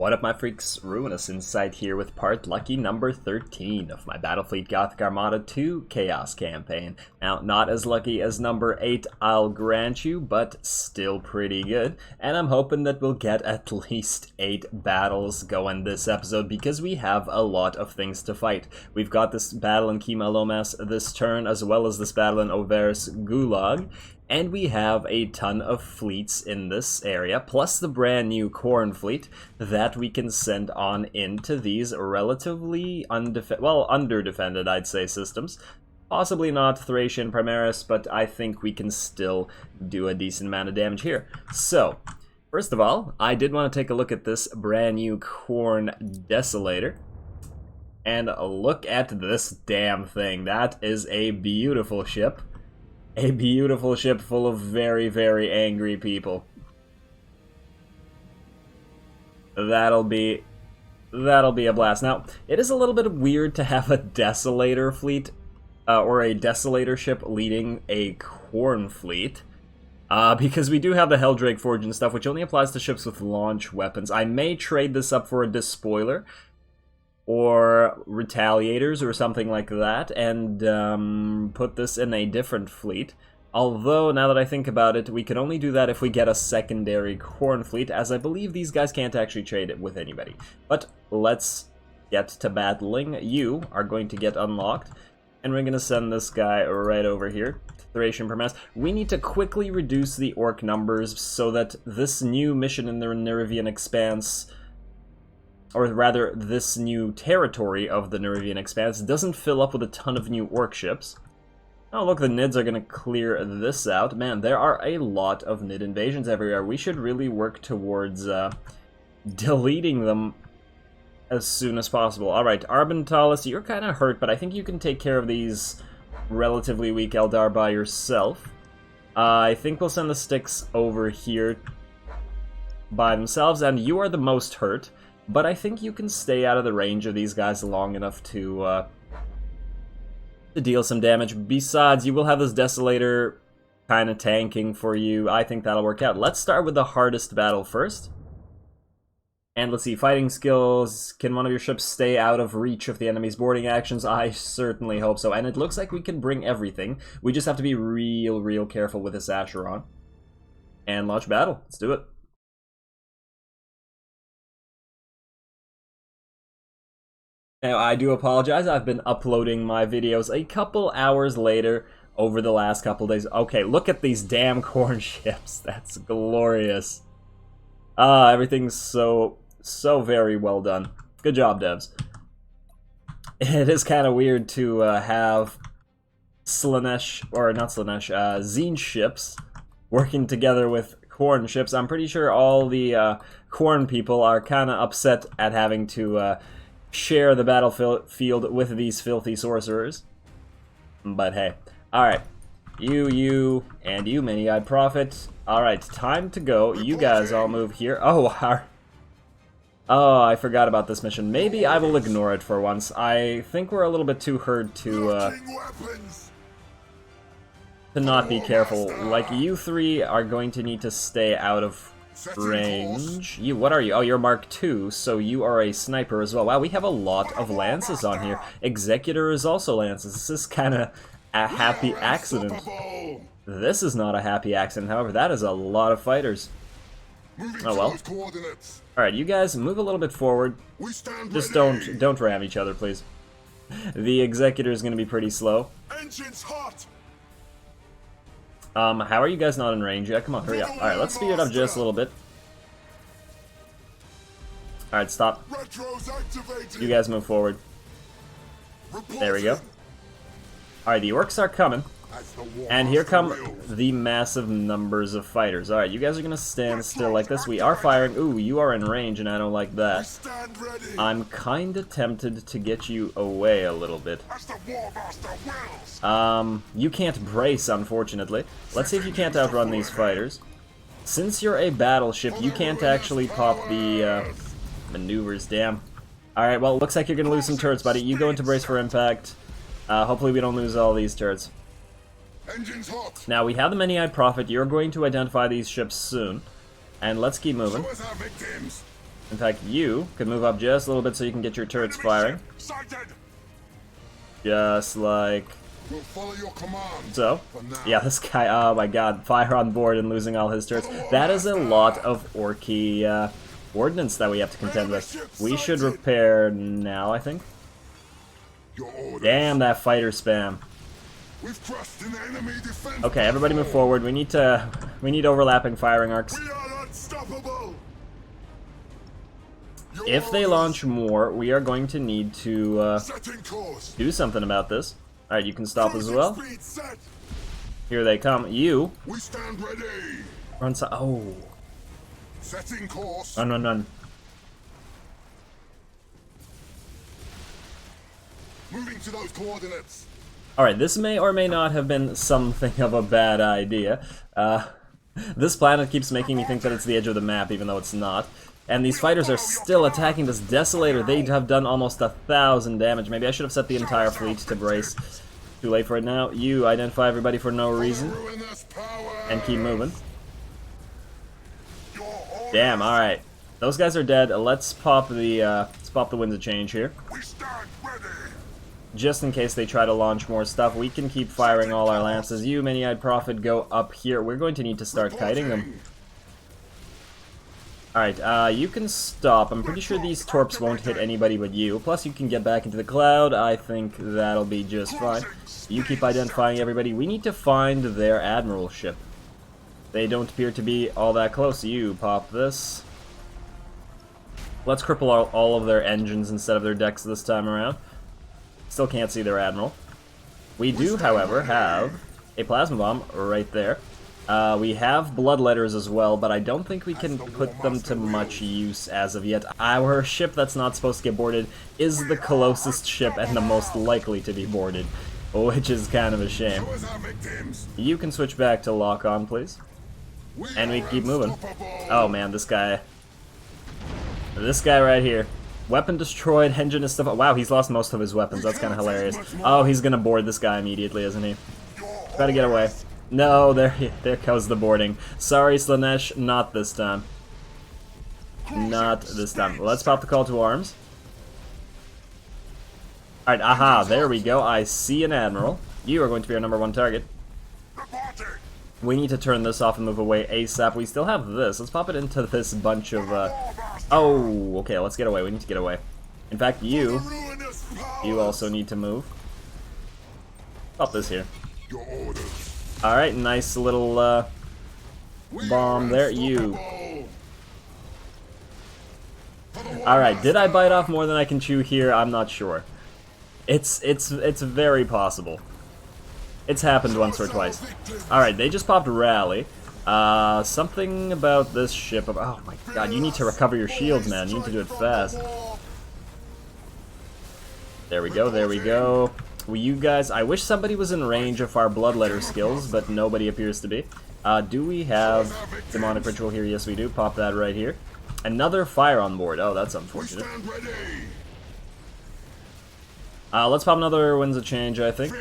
What up, my freaks? RuinousInsight here with part lucky number 13 of my Battlefleet Gothic Armada 2 Chaos campaign. Now, not as lucky as number 8, I'll grant you, but still pretty good. And I'm hoping that we'll get at least 8 battles going this episode, because we have a lot of things to fight. We've got this battle in Kima Lomas this turn, as well as this battle in Over's Gulag. And we have a ton of fleets in this area, plus the brand new Khorne fleet that we can send on into these relatively under-defended, I'd say, systems. Possibly not Thracian Primaris, but I think we can still do a decent amount of damage here. So, first of all, I did want to take a look at this brand new Khorne Desolator. And look at this damn thing. That is a beautiful ship. A beautiful ship full of very, very angry people. That'll be a blast. Now, it is a little bit weird to have a Desolator fleet, or a Desolator ship leading a Khorne fleet, because we do have the Helldrake Forge and stuff, which only applies to ships with launch weapons. I may trade this up for a Despoiler, or Retaliators, or something like that, and put this in a different fleet. Although, now that I think about it, we can only do that if we get a secondary Khorne fleet, as I believe these guys can't actually trade it with anybody. But let's get to battling. You are going to get unlocked, and we're going to send this guy right over here. Thracian Primaris. We need to quickly reduce the Orc numbers so that this new mission in the Nerivian Expanse, or rather, this new territory of the Nerivian Expanse, doesn't fill up with a ton of new Orc ships. Oh, look, the Nids are going to clear this out. Man, there are a lot of Nid invasions everywhere. We should really work towards deleting them as soon as possible. Alright, Arbentalis, you're kind of hurt, but I think you can take care of these relatively weak Eldar by yourself. I think we'll send the Styx over here by themselves, and you are the most hurt. But I think you can stay out of the range of these guys long enough to deal some damage. Besides, you will have this Desolator kind of tanking for you. I think that'll work out. Let's start with the hardest battle first. And let's see, fighting skills. Can one of your ships stay out of reach of the enemy's boarding actions? I certainly hope so. And it looks like we can bring everything. We just have to be real careful with this Acheron. And launch battle. Let's do it. Now, I do apologize, I've been uploading my videos a couple hours later over the last couple days. Okay, look at these damn Khorne ships. That's glorious. Everything's so very well done. Good job, devs. It is kind of weird to have Slaanesh, or not Slaanesh, Tzeentch ships working together with Khorne ships. I'm pretty sure all the Khorne people are kind of upset at having to share the battlefield with these filthy sorcerers. But hey. Alright. You, and you, Many-Eyed Prophet. Alright, time to go. You guys all move here. Oh, I forgot about this mission. Maybe I will ignore it for once. I think we're a little bit too hurt to not be careful. Like, you three are going to need to stay out of range. You, what are you? Oh, you're Mark II, so you are a sniper as well. Wow, we have a lot of lances on here. Executor is also lances. This is kind of a happy accident. This is not a happy accident, however. That is a lot of fighters. Oh well. Alright, you guys move a little bit forward. Just don't ram each other, please. The Executor is going to be pretty slow. Engines hot. How are you guys not in range yet? Come on, hurry up. Alright, let's speed it up just a little bit. Alright, stop. You guys move forward. There we go. Alright, the Orcs are coming. And here come the massive numbers of fighters. Alright, you guys are gonna stand still like this. We are firing. Ooh, you are in range, and I don't like that. I'm kinda tempted to get you away a little bit. You can't brace, unfortunately. Let's see if you can't outrun these fighters. Since you're a battleship, you can't actually pop the maneuvers, damn. Alright, well, it looks like you're gonna lose some turrets, buddy. You go into brace for impact. Hopefully we don't lose all these turrets. Now, we have the Many-Eyed Prophet. You're going to identify these ships soon. And let's keep moving. In fact, you could move up just a little bit so you can get your turrets firing. Just like We'll follow your command. so. Yeah, this guy, oh my god, fire on board and losing all his turrets. That is a lot of orky ordnance that we have to contend with. We should repair now, I think. Damn, that fighter spam. We've crushed an enemy defense. Okay, everybody move forward. We need overlapping firing arcs. We are unstoppable. If they launch more, we are going to need to Setting course. do something about this. Alright, you can stop as well. Speed set. Here they come. You We stand ready. run so oh. Setting course. Run. Moving to those coordinates. Alright, this may or may not have been something of a bad idea. This planet keeps making me think that it's the edge of the map, even though it's not. And these fighters are still attacking this Desolator. They have done almost 1,000 damage. Maybe I should have set the entire fleet to brace. Too late for it now. You identify everybody for no reason. And keep moving. Damn, alright. Those guys are dead. Let's pop the winds of change here. We stand ready. Just in case they try to launch more stuff, we can keep firing all our lances. You, Many-Eyed Prophet, go up here. We're going to need to start kiting them. Alright, you can stop. I'm pretty sure these torps won't hit anybody but you. Plus, you can get back into the cloud. I think that'll be just fine. You keep identifying everybody. We need to find their admiral ship. They don't appear to be all that close. You pop this. Let's cripple all of their engines instead of their decks this time around. Still can't see their admiral. We do, however, have a plasma bomb right there. We have bloodletters as well, but I don't think we can put them to much use as of yet. Our ship that's not supposed to get boarded is the closest ship and the most likely to be boarded, which is kind of a shame. You can switch back to lock on, please. And we keep moving. Oh man, this guy right here. Weapon destroyed, engine is stuff. Wow, he's lost most of his weapons. That's kind of hilarious. Oh, he's gonna board this guy immediately, isn't he? Try to get away. No, there goes the boarding. Sorry, Slaanesh, not this time. Not this time. Let's pop the call to arms. Alright, aha, there we go. I see an admiral. You are going to be our #1 target. We need to turn this off and move away ASAP. We still have this. Let's pop it into this bunch of, Oh, okay, let's get away. We need to get away. In fact, you also need to move. Pop this here. Alright, nice little, bomb there. You. Alright, did I bite off more than I can chew here? I'm not sure. It's very possible. It's happened once or twice. Alright, they just popped rally. Something about this ship. Oh my god, you need to recover your shields, man. You need to do it fast. There we go, there we go. Well, you guys, I wish somebody was in range of our bloodletter skills, but nobody appears to be. Do we have demonic ritual here? Yes, we do. Pop that right here. Another fire on board. Oh, that's unfortunate. Let's pop another winds of change, I think.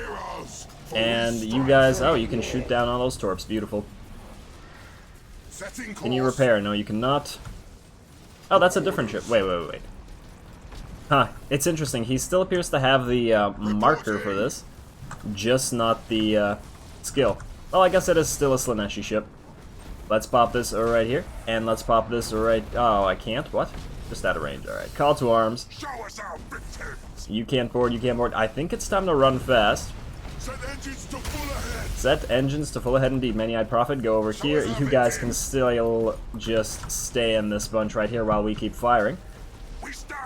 And you guys, oh, you can shoot down all those torps. Beautiful. Can you repair? No, you cannot. Oh, that's a different ship. Wait. Huh, it's interesting. He still appears to have the marker for this, just not the skill. Well, I guess it is still a Slaaneshi ship. Let's pop this right here, and let's pop this right... Oh, I can't? What? Just out of range, alright. Call to arms. You can't board, you can't board. I think it's time to run fast. Set engines to full ahead. Set engines to full ahead indeed. Many-Eyed Prophet, go over here. You guys can still just stay in this bunch right here while we keep firing.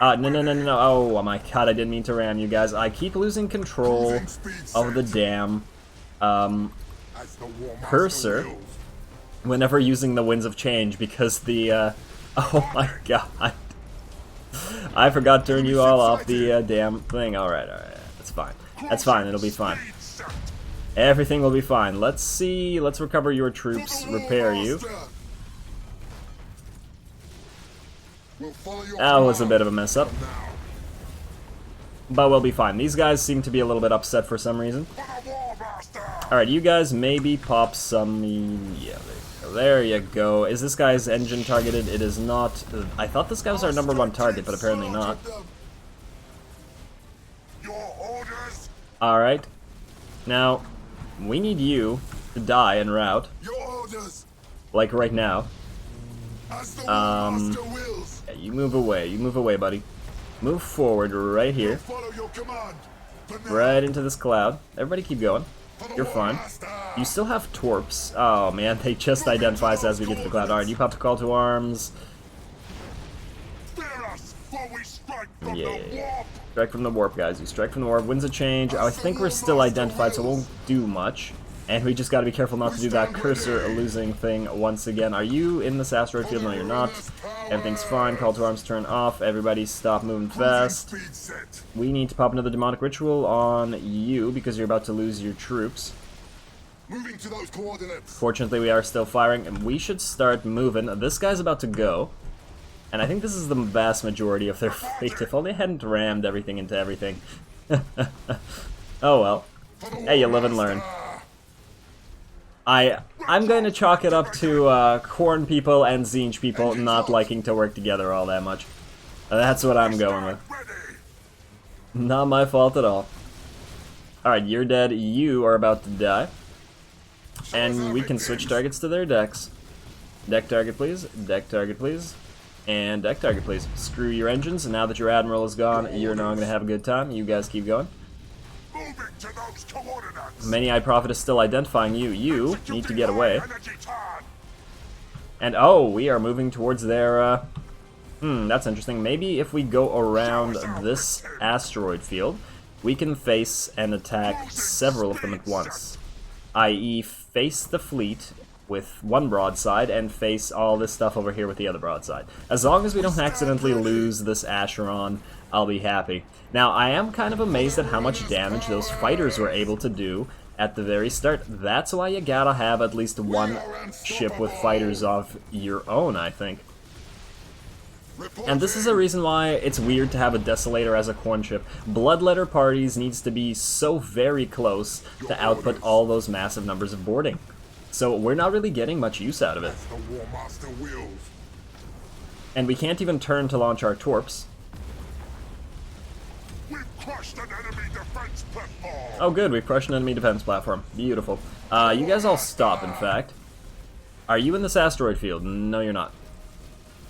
No. Oh my god, I didn't mean to ram you guys. I keep losing control of the damn cursor whenever using the winds of change because the oh my god. I forgot to turn you all off the damn thing. Alright. That's fine. That's fine, it'll be fine. Everything will be fine. Let's see, let's recover your troops, repair you. That was a bit of a mess up. But we'll be fine. These guys seem to be a little bit upset for some reason. Alright, you guys maybe pop some... Yeah, There you go. Is this guy's engine targeted? It is not. I thought this guy was our #1 target, but apparently not. Your orders. Alright. Now, we need you to die en route. Your orders. Like right now. As the master wills. Yeah, you move away. You move away, buddy. Move forward right here. Follow your command. Right into this cloud. Everybody keep going. You're fine. You still have torps. Oh man, they just identify us as we get to the cloud. Alright, you pop the call to arms. Yeah. Strike from the warp, guys. You strike from the warp. Winds of change. I think we're still identified, so it won't do much. And we just gotta be careful not to do that cursor losing thing once again. Are you in this asteroid field? No, you're not. Everything's fine. Call to arms turn off. Everybody stop moving fast. We need to pop another demonic ritual on you because you're about to lose your troops. Moving to those coordinates. Fortunately, we are still firing, and we should start moving. This guy's about to go. And I think this is the vast majority of their fleet. If only I hadn't rammed everything into everything. Oh well. Hey, you live and learn. I'm going to chalk it up to Khorne people and Tzeentch people not liking to work together all that much. That's what I'm going with. Not my fault at all. Alright, you're dead. You are about to die. And we can switch targets to their decks. Deck target, please. Deck target, please. And deck target, please. Screw your engines. Now that your admiral is gone, you're not going to have a good time. You guys keep going. Many-Eyed Prophet is still identifying you. You need to get away. And oh, we are moving towards their, that's interesting. Maybe if we go around this asteroid field, we can face and attack several of them at once. I.e., face the fleet with one broadside and face all this stuff over here with the other broadside. As long as we don't accidentally lose this Acheron, I'll be happy. Now, I am kind of amazed at how much damage those fighters were able to do at the very start. That's why you gotta have at least one ship with fighters of your own, I think. And this is a reason why it's weird to have a Desolator as a Khorne ship. Bloodletter parties needs to be so very close to output all those massive numbers of boarding. So we're not really getting much use out of it. And we can't even turn to launch our torps. Oh good, we've crushed an enemy defense platform. Beautiful. You guys all stop, in fact. Are you in this asteroid field? No, you're not.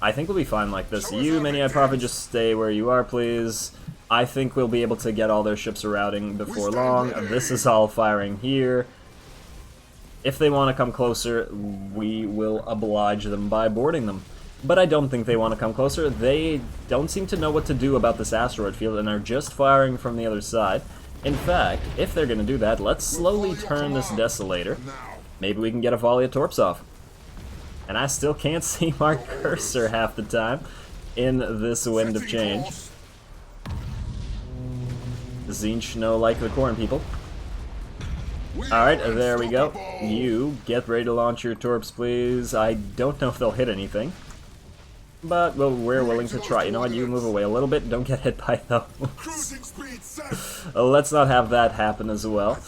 I think we'll be fine like this. You, Many-Eyed Prophet, just stay where you are, please. I think we'll be able to get all their ships routing before long. This is all firing here. If they want to come closer, we will oblige them by boarding them. But I don't think they want to come closer. They don't seem to know what to do about this asteroid field and are just firing from the other side. In fact, if they're going to do that, let's slowly turn this Desolator. Maybe we can get a volley of torps off. And I still can't see my cursor half the time in this wind of change. Tzeentch no like the Khorne people. Alright, there we go. You get ready to launch your torps, please. I don't know if they'll hit anything. But well, we're willing to try. You know what? You move away a little bit. Don't get hit by those. Let's not have that happen as well.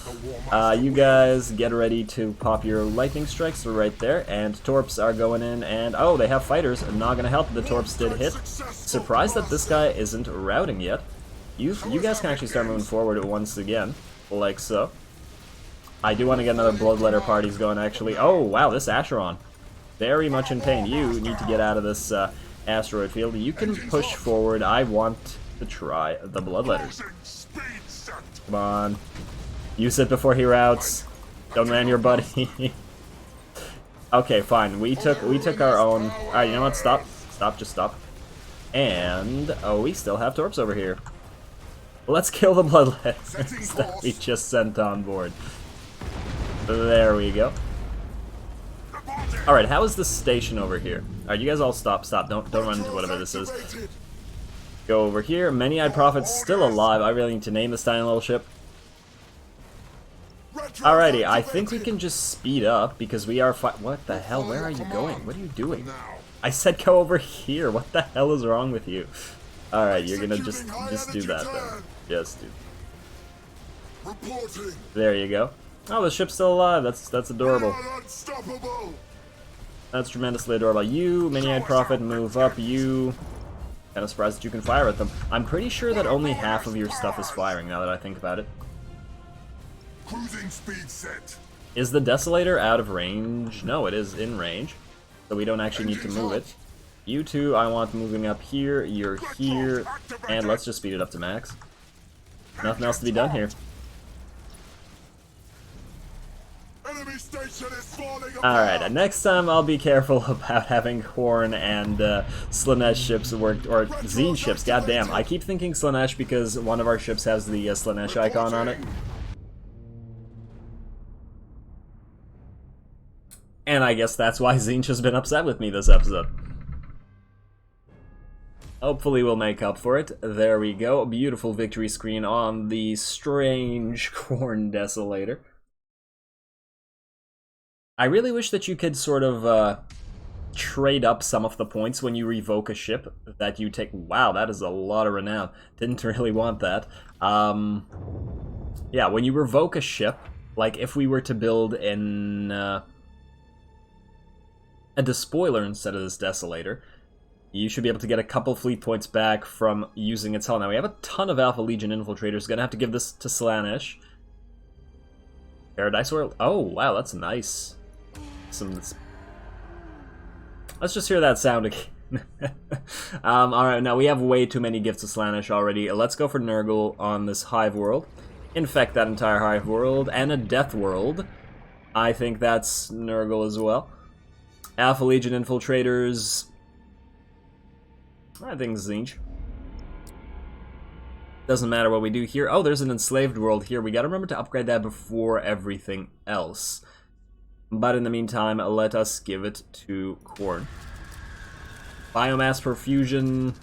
You guys get ready to pop your lightning strikes right there. And torps are going in. And oh, they have fighters. Not going to help. The torps did hit. Surprised that this guy isn't routing yet. You guys can actually start moving forward once again. Like so. I do want to get another Bloodletter parties going, actually. Oh, wow, this Acheron. Very much in pain. You need to get out of this asteroid field. You can push forward. I want to try the Bloodletters. Come on. Use it before he routes. Don't ram your buddy. Okay, fine. We took our own. Alright, you know what? Stop. Stop, just stop. And oh, we still have torps over here. Let's kill the Bloodletters that we just sent on board. There we go. Alright, how is this station over here? Alright, you guys all stop. Don't run into whatever this is. Go over here. Many-Eyed Prophet's still alive. I really need to name this tiny little ship. Alrighty, I think we can just speed up because we are what the hell? Where are you going? What are you doing? I said go over here. What the hell is wrong with you? Alright, you're gonna just do that then. Yes, dude. There you go. Oh, the ship's still alive. That's adorable. That's tremendously adorable. You, Mini-Eyed Prophet, move up. You... Kind of surprised that you can fire at them. I'm pretty sure that only half of your stuff is firing, now that I think about it. Cruising speed set. Is the Desolator out of range? No, it is in range. So we don't actually need to move it. You two, I want moving up here. You're here. And let's just speed it up to max. Nothing else to be done here. Enemy station is falling apart. Alright, next time I'll be careful about having Horn and Slaanesh ships work, or Zine ships, goddamn. I keep thinking Slaanesh because one of our ships has the Slaanesh icon on it. And I guess that's why Zinch has been upset with me this episode. Hopefully we'll make up for it. There we go. A beautiful victory screen on the strange Khorne Desolator. I really wish that you could sort of trade up some of the points when you revoke a ship that you take. Wow, that is a lot of renown. Didn't really want that. Yeah, when you revoke a ship, like if we were to build in a Despoiler instead of this Desolator, you should be able to get a couple fleet points back from using its hull. Now we have a ton of Alpha Legion infiltrators. Gonna have to give this to Slaanesh. Paradise World. Oh wow, that's nice. Let's just hear that sound again. Alright, now we have way too many gifts of Slaanesh already. Let's go for Nurgle on this Hive World. Infect that entire Hive World, and a Death World. I think that's Nurgle as well. Alpha Legion infiltrators. I think Zinch. Doesn't matter what we do here. Oh, there's an enslaved world here. We gotta remember to upgrade that before everything else. But in the meantime, let us give it to Khorne. Biomass perfusion.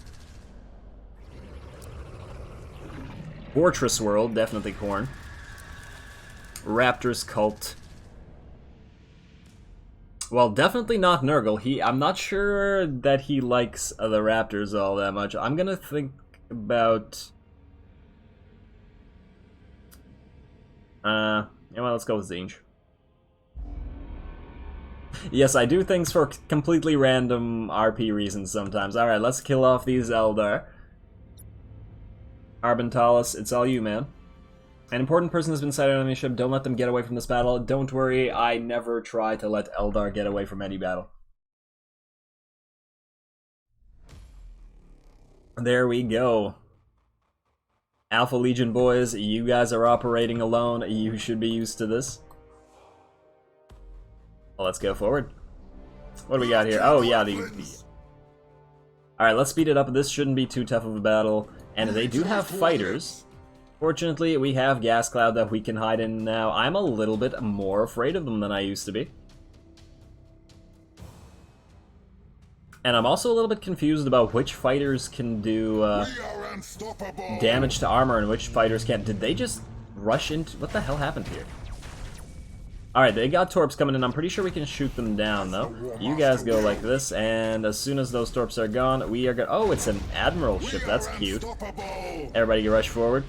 Fortress world, definitely Khorne. Raptor's cult. Well, definitely not Nurgle. I'm not sure that he likes the Raptors all that much. I'm gonna think about... yeah, well, let's go with Zinch. Yes, I do things for completely random RP reasons sometimes. Alright, let's kill off these Eldar. Arbentalis, it's all you, man. An important person has been sighted on enemy ship. Don't let them get away from this battle. Don't worry, I never try to let Eldar get away from any battle. There we go. Alpha Legion boys, you guys are operating alone. You should be used to this. Well, let's go forward. What do we got here? Oh, yeah, Alright, let's speed it up. This shouldn't be too tough of a battle. And they do have fighters. Fortunately, we have Gas Cloud that we can hide in now. I'm a little bit more afraid of them than I used to be. And I'm also a little bit confused about which fighters can do damage to armor and which fighters can't. Did they just rush into... What the hell happened here? Alright, they got Torps coming in. I'm pretty sure we can shoot them down, though. You guys go like this, and as soon as those Torps are gone, we are going... Oh, it's an Admiral ship. That's cute. Everybody rush forward.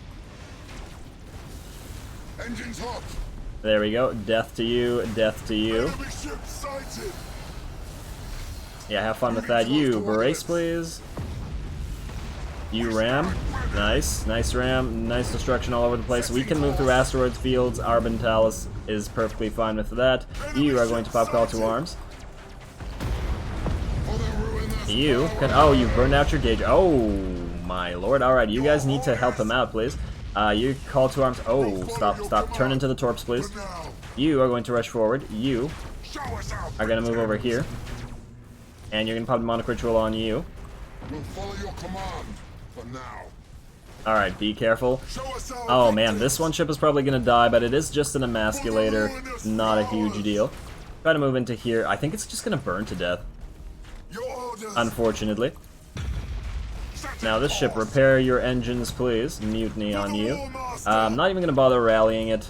Engines hot. There we go. Death to you, death to you. Yeah, have fun with that. You, brace, please. You ram. Nice. Nice ram. Nice destruction all over the place. We can move through asteroids, fields. Arbentalis is perfectly fine with that. You are going to pop call to arms. You can... Oh, you burned out your gauge. Oh, my lord. Alright, you guys need to help him out, please. You call to arms. Oh, stop, stop. Turn into the Torps, please. You are going to rush forward. You are going to move over here. And you're going to pop the Demonic Ritual on you. We'll follow your command for now. Alright, be careful. Oh man, this one ship is probably going to die, but it is just an emasculator. Not a huge deal. Try to move into here. I think it's just going to burn to death. Unfortunately. Now this ship, repair your engines, please. Mutiny on you. I'm not even going to bother rallying it.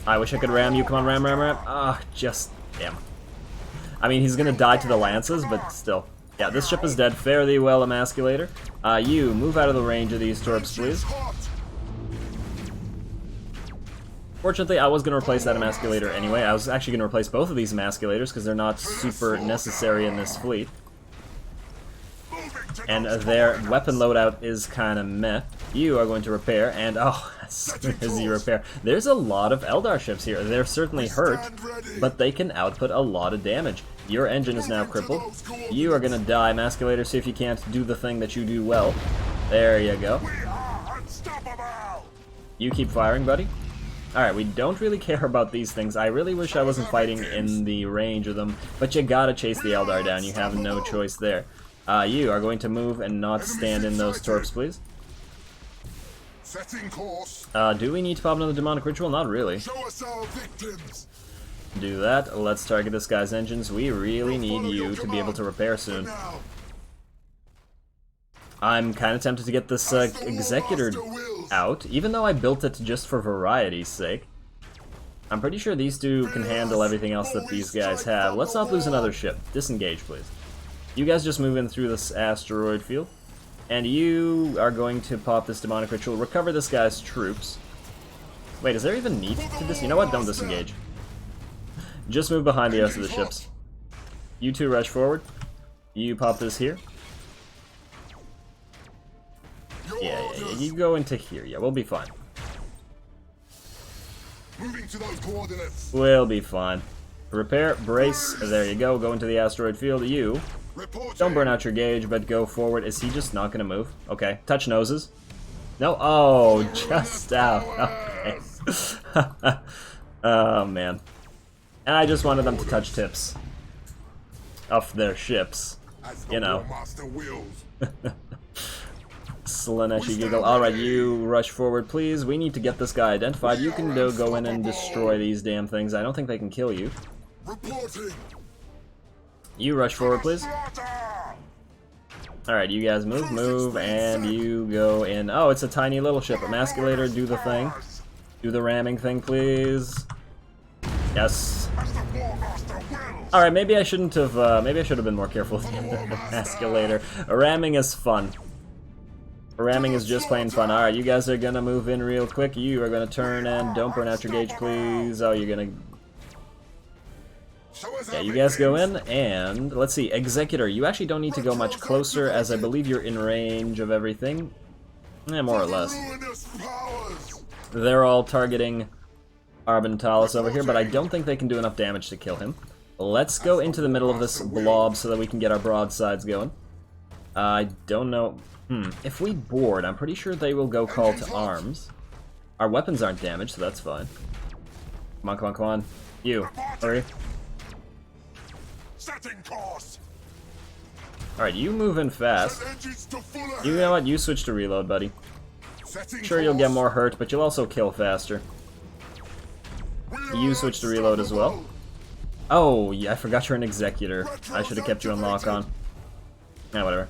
I wish I could ram you. Come on, ram, ram, ram. Ah, just... Damn. I mean, he's going to die to the lances, but still. Yeah, this ship is dead. Fare thee well, emasculator. You, move out of the range of these Torps, please. Fortunately, I was going to replace that emasculator anyway. I was actually going to replace both of these emasculators because they're not super necessary in this fleet. And their weapon loadout is kind of meh. You are going to repair, and oh, as soon as you repair, there's a lot of Eldar ships here. They're certainly hurt, but they can output a lot of damage. Your engine is now crippled. You are going to die, emasculator, see if you can't do the thing that you do well. There you go. You keep firing, buddy. Alright, we don't really care about these things. I really wish I wasn't fighting in the range of them, but you gotta chase the Eldar down. You have no choice there. You are going to move and not stand in those torps, please. Setting course. Do we need to pop another demonic ritual? Not really. Show us our victims. Do that. Let's target this guy's engines. We really need you to be able to repair soon. I'm kind of tempted to get this Executor out, even though I built it just for variety's sake. I'm pretty sure these two can handle everything else that these guys have. Let's not lose another ship. Disengage, please. You guys just move in through this asteroid field. And you are going to pop this demonic ritual, recover this guy's troops. Wait, is there even need to this? You know what? Don't disengage. Just move behind the rest of the ships. You two rush forward. You pop this here. Yeah, you go into here. Yeah, we'll be fine. Moving to those coordinates. We'll be fine. Repair, brace. There you go. Go into the asteroid field. You don't burn out your gauge, but go forward. Is he just not going to move? Okay. Touch noses. No. Oh, just out. Okay. Oh, man. And I just wanted them to touch tips of their ships. You know. Slaanesh giggle. Alright, you rush forward, please. We need to get this guy identified. You can go in and destroy these damn things. I don't think they can kill you. You rush forward, please. Alright, you guys move, and you go in. Oh, it's a tiny little ship. Emasculator, do the thing. Do the ramming thing, please. Yes. Alright, maybe I shouldn't have, maybe I should have been more careful with the emasculator. Ramming is fun. Ramming is just plain fun. Alright, you guys are gonna move in real quick. You are gonna turn and don't burn out your gauge, please. Oh, you're gonna... Yeah, you guys go in, and let's see. Executor, you actually don't need to go much closer, as I believe you're in range of everything. More or less. They're all targeting Arbentalis over here, but I don't think they can do enough damage to kill him. Let's go into the middle of this blob so that we can get our broadsides going. I don't know... If we board, I'm pretty sure they will go call to arms. Our weapons aren't damaged, so that's fine. Come on, come on, come on. You, hurry. Alright, you move in fast. You know what? You switch to reload, buddy. Sure, you'll get more hurt, but you'll also kill faster. You switch to reload as well. Oh, yeah, I forgot you're an Executor. I should have kept you on lock-on. Yeah, whatever.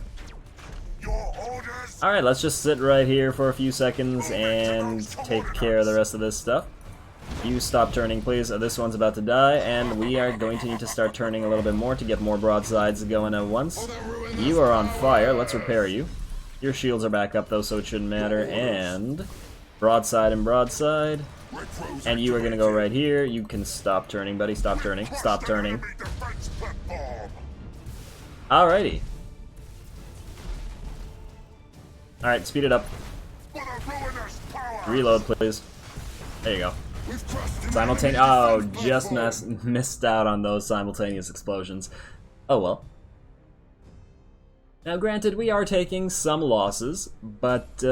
Alright, let's just sit right here for a few seconds and take care of the rest of this stuff. You stop turning, please. This one's about to die, and we are going to need to start turning a little bit more to get more broadsides going at once. You are on fire. Let's repair you. Your shields are back up, though, so it shouldn't matter. And broadside and broadside. And you are going to go right here. You can stop turning, buddy. Stop turning. Stop turning. Alrighty. Alright, speed it up. Reload, please. There you go. Simultaneous. Oh, just missed out on those simultaneous explosions. Oh well. Now, granted, we are taking some losses, but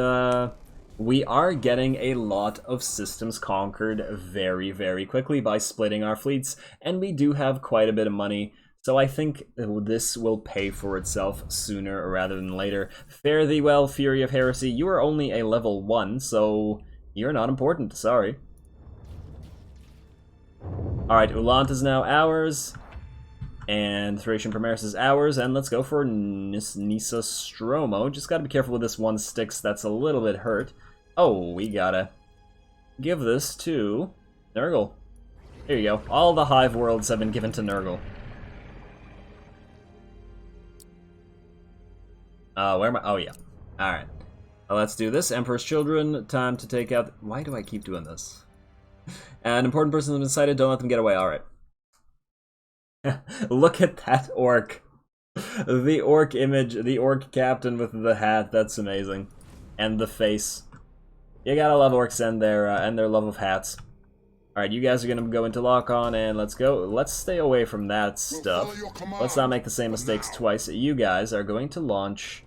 we are getting a lot of systems conquered very, very quickly by splitting our fleets, and we do have quite a bit of money. So I think this will pay for itself sooner rather than later. Fare thee well, Fury of Heresy. You are only a level 1, so you're not important. Sorry. Alright, Ulant is now ours. And Thracian Primaris is ours. And let's go for Nisa Stromo. Just gotta be careful with this one Styx that's a little bit hurt. Oh, we gotta give this to Nurgle. Here you go. All the Hive worlds have been given to Nurgle. Where am I? Oh, yeah. Alright. Well, let's do this. Emperor's Children. Time to take out... Why do I keep doing this? An important person has been sighted, don't let them get away, alright. Look at that orc. The orc image, the orc captain with the hat, that's amazing. And the face. You gotta love orcs and their love of hats. Alright, you guys are gonna go into lock-on, and let's go. Let's stay away from that stuff. Let's not make the same mistakes twice. You guys are going to launch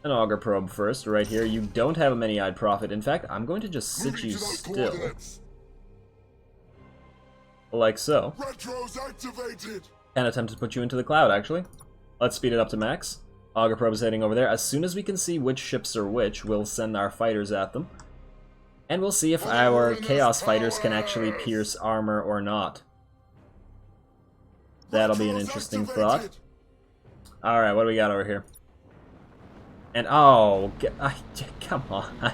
an auger probe first, right here. You don't have a many-eyed prophet. In fact, I'm going to just sit you still. Like so. Retros activated. And attempt to put you into the cloud, actually. Let's speed it up to max. Auger probe is heading over there. As soon as we can see which ships are which, we'll send our fighters at them. And we'll see if our Chaos Fighters can actually pierce armor or not. That'll be an interesting thought. Alright, what do we got over here? And, oh, come on.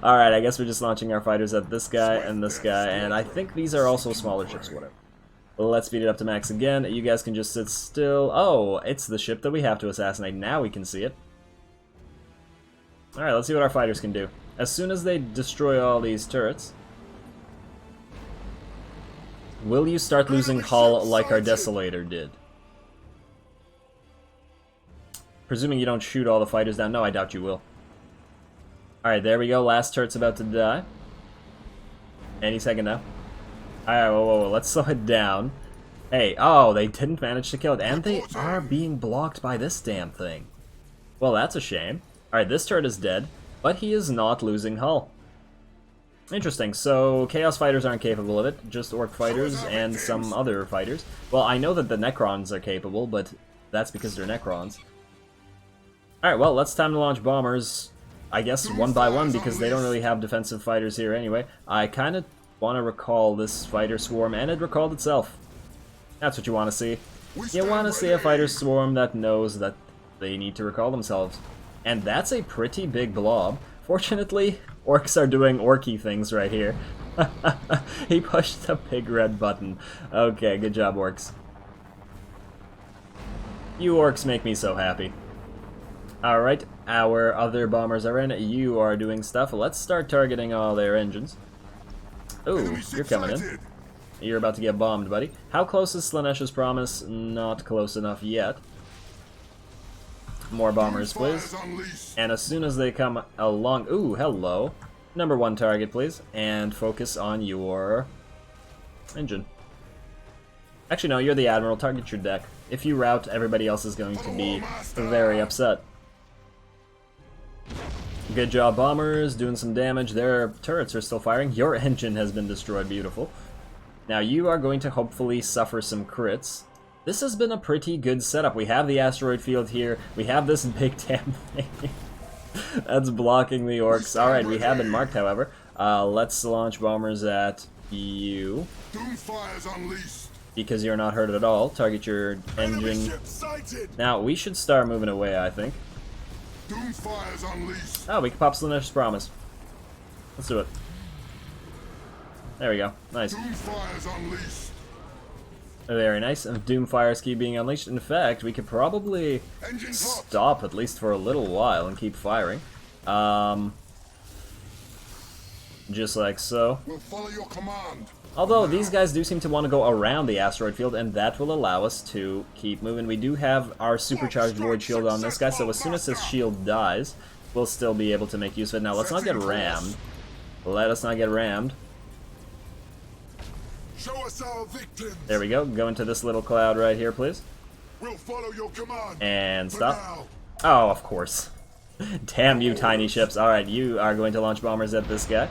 Alright, I guess we're just launching our fighters at this guy, and I think these are also smaller ships, whatever. Let's speed it up to max again. You guys can just sit still. Oh, it's the ship that we have to assassinate. Now we can see it. Alright, let's see what our fighters can do. As soon as they destroy all these turrets, will you start losing hull like our Desolator did? Presuming you don't shoot all the fighters down. No, I doubt you will. Alright, there we go. Last turret's about to die. Any second now. Alright, whoa, let's slow it down. Hey, oh, they didn't manage to kill it. And they are being blocked by this damn thing. Well, that's a shame. Alright, this turret is dead. But he is not losing hull. Interesting, so Chaos Fighters aren't capable of it, just Orc Fighters and some other fighters. Well, I know that the Necrons are capable, but that's because they're Necrons. Alright, well, it's time to launch bombers, I guess one by one, because they don't really have defensive fighters here anyway. I kind of want to recall this fighter swarm, and it recalled itself. That's what you want to see. You want to see a fighter swarm that knows that they need to recall themselves. And that's a pretty big blob. Fortunately, orcs are doing orky things right here. He pushed the big red button. Okay, good job, orcs. You orcs make me so happy. Alright, our other bombers are in. You are doing stuff. Let's start targeting all their engines. Ooh, you're coming in. You're about to get bombed, buddy. How close is Slaanesh's promise? Not close enough yet. More bombers, please. And as soon as they come along... Ooh, hello. Number 1 target, please. And focus on your engine. Actually, no, you're the Admiral. Target your deck. If you rout, everybody else is going to be very upset. Good job, bombers. Doing some damage. Their turrets are still firing. Your engine has been destroyed. Beautiful. Now, you are going to hopefully suffer some crits. This has been a pretty good setup. We have the asteroid field here. We have this big damn thing that's blocking the orcs. Alright, we have been marked, however. Let's launch bombers at you. Because you're not hurt at all. Target your engine. Now, we should start moving away, I think. Oh, we can pop Slaanesh's promise. Let's do it. There we go. Nice. Very nice. And Doomfires keep being unleashed. In fact, we could probably stop at least for a little while and keep firing. Just like so. We'll follow your command. Although these guys do seem to want to go around the asteroid field, and that will allow us to keep moving. We do have our supercharged void shield on this guy, so as soon as his shield dies, we'll still be able to make use of it. Now, let's not get rammed. Let us not get rammed. Show us our victims. There we go. Go into this little cloud right here, please. We'll follow your command. And stop. Oh, of course. Damn you, tiny ships. Alright, you are going to launch bombers at this guy.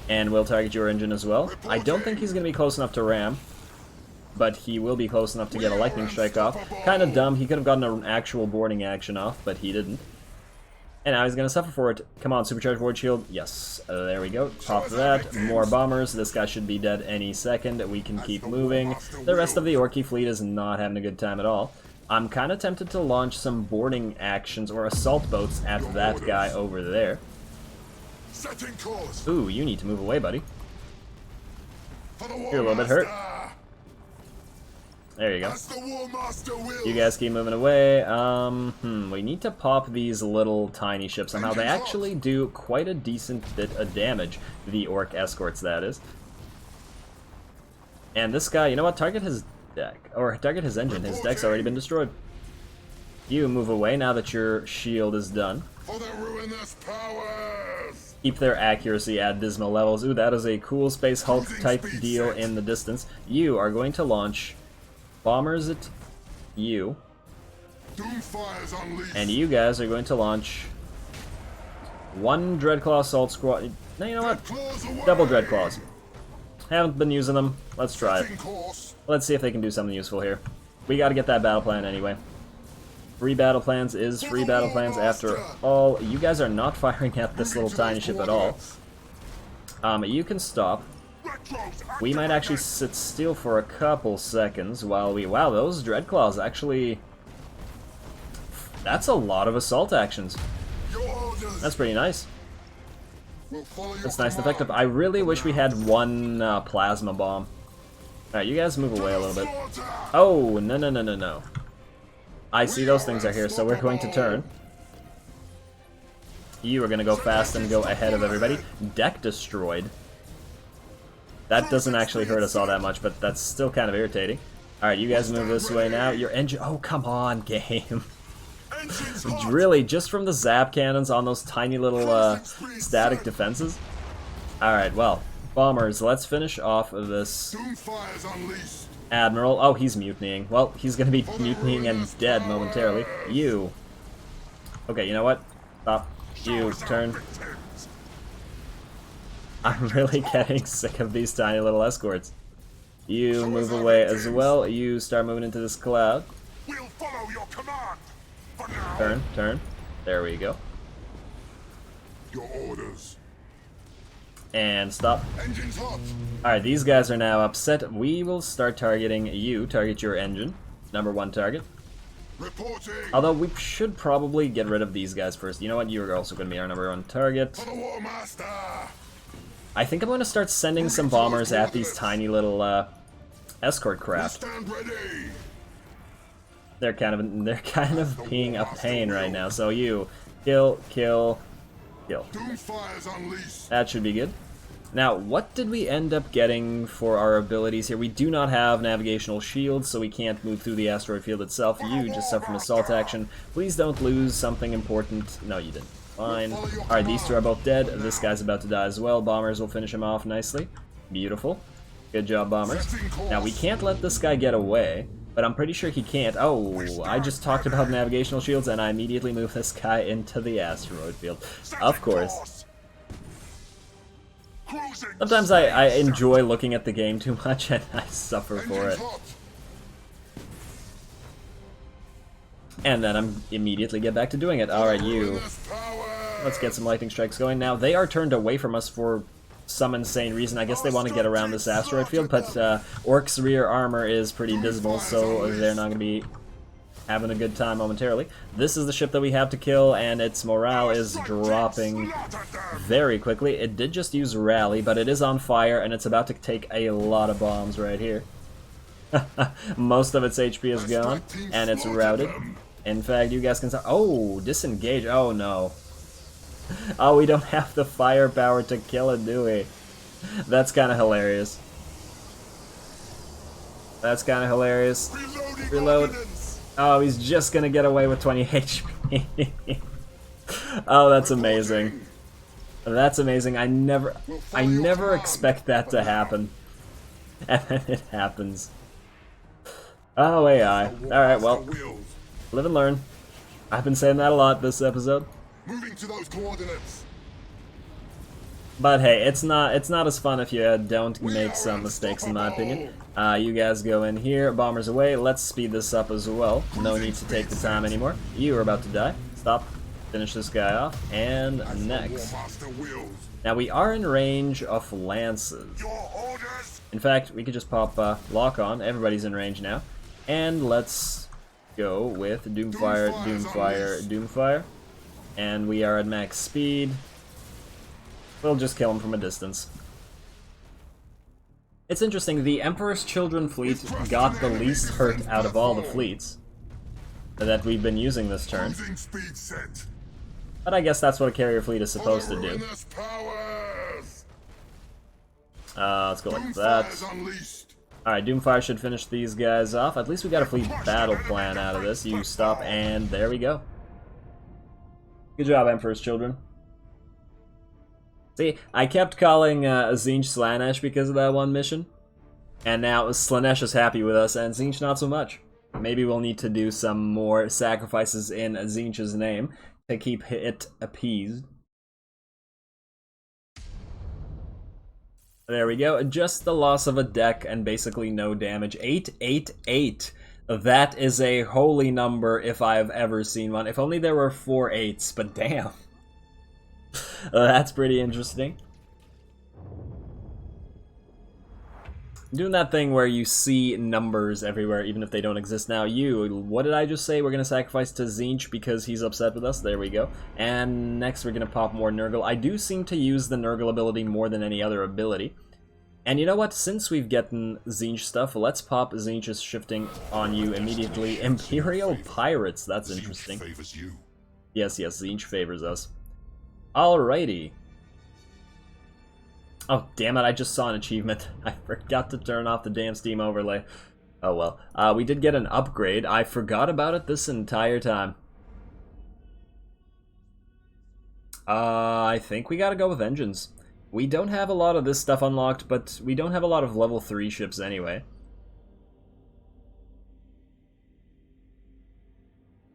And we'll target your engine as well. I don't think he's going to be close enough to ram. But he will be close enough to get a lightning strike off. Kind of dumb. He could have gotten an actual boarding action off, but he didn't. And now he's going to suffer for it. Come on, supercharged void shield. Yes, there we go. Pop that. More bombers. This guy should be dead any second. We can keep moving. The rest of the Orky fleet is not having a good time at all. I'm kind of tempted to launch some boarding actions or assault boats at that guy over there. Ooh, you need to move away, buddy. You're a little bit hurt. There you go. You guys keep moving away. We need to pop these little tiny ships somehow. They actually do quite a decent bit of damage. The Orc escorts, that is. And this guy, you know what? Target his deck. Or target his engine. His deck's already been destroyed. You move away now that your shield is done. For the ruinous powers! Keep their accuracy at dismal levels. Ooh, that is a cool Space Hulk type deal in the distance. You are going to launch bombers at you. Doomfire's unleashed. And you guys are going to launch one Dreadclaw Assault Squad. No, you know what? Claws away! Double Dreadclaws. Haven't been using them. Let's try it. Setting course. Let's see if they can do something useful here. We gotta get that battle plan anyway. Free battle plans is free battle plans after all. You guys are not firing at this little tiny ship at all. You can stop. Retros, We might actually sit still for a couple seconds while we... Wow, those Dreadclaws actually... That's a lot of assault actions. your orders. That's pretty nice. We'll follow your That's nice and command. effective. I really wish we had one plasma bomb. Alright, you guys move away a little bit. Slaughter! Oh, no, no, no, no, no. I see those things are here, so we're going to turn. You are going to go fast and go ahead of everybody. Deck destroyed. That doesn't actually hurt us all that much, but that's still kind of irritating. Alright, you guys move this way now. Your engine... Oh, come on, game. Engines hot! Really, just from the zap cannons on those tiny little static defenses? Alright, well, bombers, let's finish off of this Doomfire's unleashed. Admiral. Oh, he's mutinying. Well, he's gonna be mutinying and dead momentarily. You. Okay, you know what? Stop. You, turn. Victims. I'm really getting sick of these tiny little escorts. You move away as well. You start moving into this cloud. We'll follow your command. For now, Turn, turn. There we go. your orders. And stop. Engines hot. Alright, these guys are now upset. We will start targeting you. Target your engine. #1 target. Reporting. Although we should probably get rid of these guys first. You know what? You're also going to be our #1 target. For the War Master. I think I'm going to start sending some bombers at these tiny little escort We craft. stand ready. They're kind of being a pain right now. So you kill, kill, kill. Doomfire's unleashed. That should be good. Now, what did we end up getting for our abilities here? We do not have navigational shields, so we can't move through the asteroid field itself. You just suffer from assault action. Please don't lose something important. No, you didn't. Fine. Alright, these two are both dead. This guy's about to die as well. Bombers will finish him off nicely. Beautiful. Good job, bombers. Now, we can't let this guy get away, but I'm pretty sure he can't. Oh, I just talked about navigational shields, and I immediately moved this guy into the asteroid field. Of course. Cruising. Sometimes I enjoy looking at the game too much, and I suffer for Engines it. hot. And then I'm immediately get back to doing it. Alright, you. Ruinous powers. Let's get some lightning strikes going. Now, they are turned away from us for some insane reason. I guess they want to get around this asteroid field, but Orks' rear armor is pretty dismal, so they're not going to be having a good time momentarily. This is the ship that we have to kill, and its morale is dropping very quickly. It did just use rally, but it is on fire, and it's about to take a lot of bombs right here. Most of its HP is gone, and it's routed. In fact, you guys can start... Oh, disengage. Oh, no. Oh, we don't have the firepower to kill it, do we? That's kind of hilarious. That's kind of hilarious. Reloading Reload. ordnance. Oh, he's just gonna get away with 20 HP. Oh, that's amazing. That's amazing. I never expect that to happen. And then it happens. Oh, AI. Alright, well, Wheels. live and learn. I've been saying that a lot this episode. Moving to those coordinates. But hey, it's not as fun if you don't make some mistakes, in my opinion. You guys go in here, bombers away. Let's speed this up as well. No need to take the time anymore. You are about to die. Stop. Finish this guy off. And next. War Master wheels. Now we are in range of lances. Your orders. In fact, we could just pop lock on. Everybody's in range now. And let's go with Doomfire, Doomfire, Doomfire. And we are at max speed. We'll just kill him from a distance. It's interesting, the Emperor's Children fleet got the least hurt out of all the fleets that we've been using this turn. Cruising speed set. But I guess that's what a carrier fleet is supposed to do. Ruinous powers. Let's go like that. Doomfire's unleashed. Alright, Doomfire should finish these guys off. At least we got a fleet battle plan out of this. You stop, and there we go. Good job, Emperor's Children. See, I kept calling Tzeentch Slaanesh because of that one mission. And now Slaanesh is happy with us, and Tzeentch not so much. Maybe we'll need to do some more sacrifices in Tzeentch's name to keep it appeased. There we go. Just the loss of a deck and basically no damage. 888. That is a holy number if I have ever seen one. If only there were 4 8s, but damn. That's pretty interesting. Doing that thing where you see numbers everywhere, even if they don't exist now. What did I just say? We're going to sacrifice to Tzeentch because he's upset with us. There we go. And next we're going to pop more Nurgle. I do seem to use the Nurgle ability more than any other ability. And you know what? Since we've gotten Tzeentch stuff, let's pop Tzeentch's shifting on you immediately. Imperial Pirates, that's interesting. Yes, Tzeentch favors us. Alrighty. Oh, damn it, I just saw an achievement. I forgot to turn off the damn Steam overlay. Oh well. We did get an upgrade. I forgot about it this entire time. I think we gotta go with engines. We don't have a lot of this stuff unlocked, but we don't have a lot of level 3 ships anyway.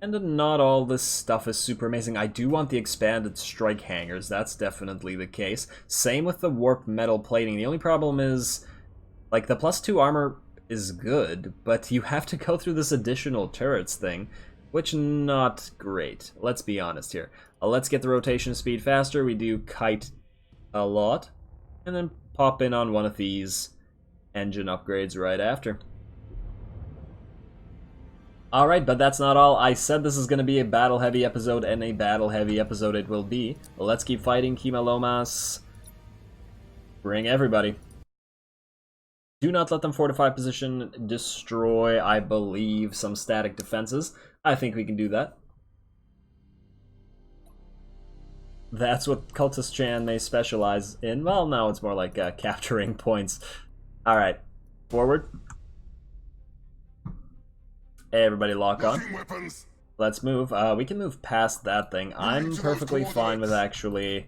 And not all this stuff is super amazing. I do want the expanded strike hangers, that's definitely the case. Same with the warped metal plating. The only problem is, like, the +2 armor is good, but you have to go through this additional turrets thing, which not great. Let's be honest here. Let's get the rotation speed faster. We do kite a lot, and then pop in on one of these engine upgrades right after. Alright, but that's not all. I said this is going to be a battle-heavy episode, and a battle-heavy episode it will be. Let's keep fighting, Kima Lomas. Bring everybody. Do not let them fortify position. Destroy, I believe, some static defenses. I think we can do that. That's what Cultist Chan may specialize in. Well, no, it's more like capturing points. Alright, forward. Hey, everybody lock on. Let's move. We can move past that thing. I'm perfectly fine with actually...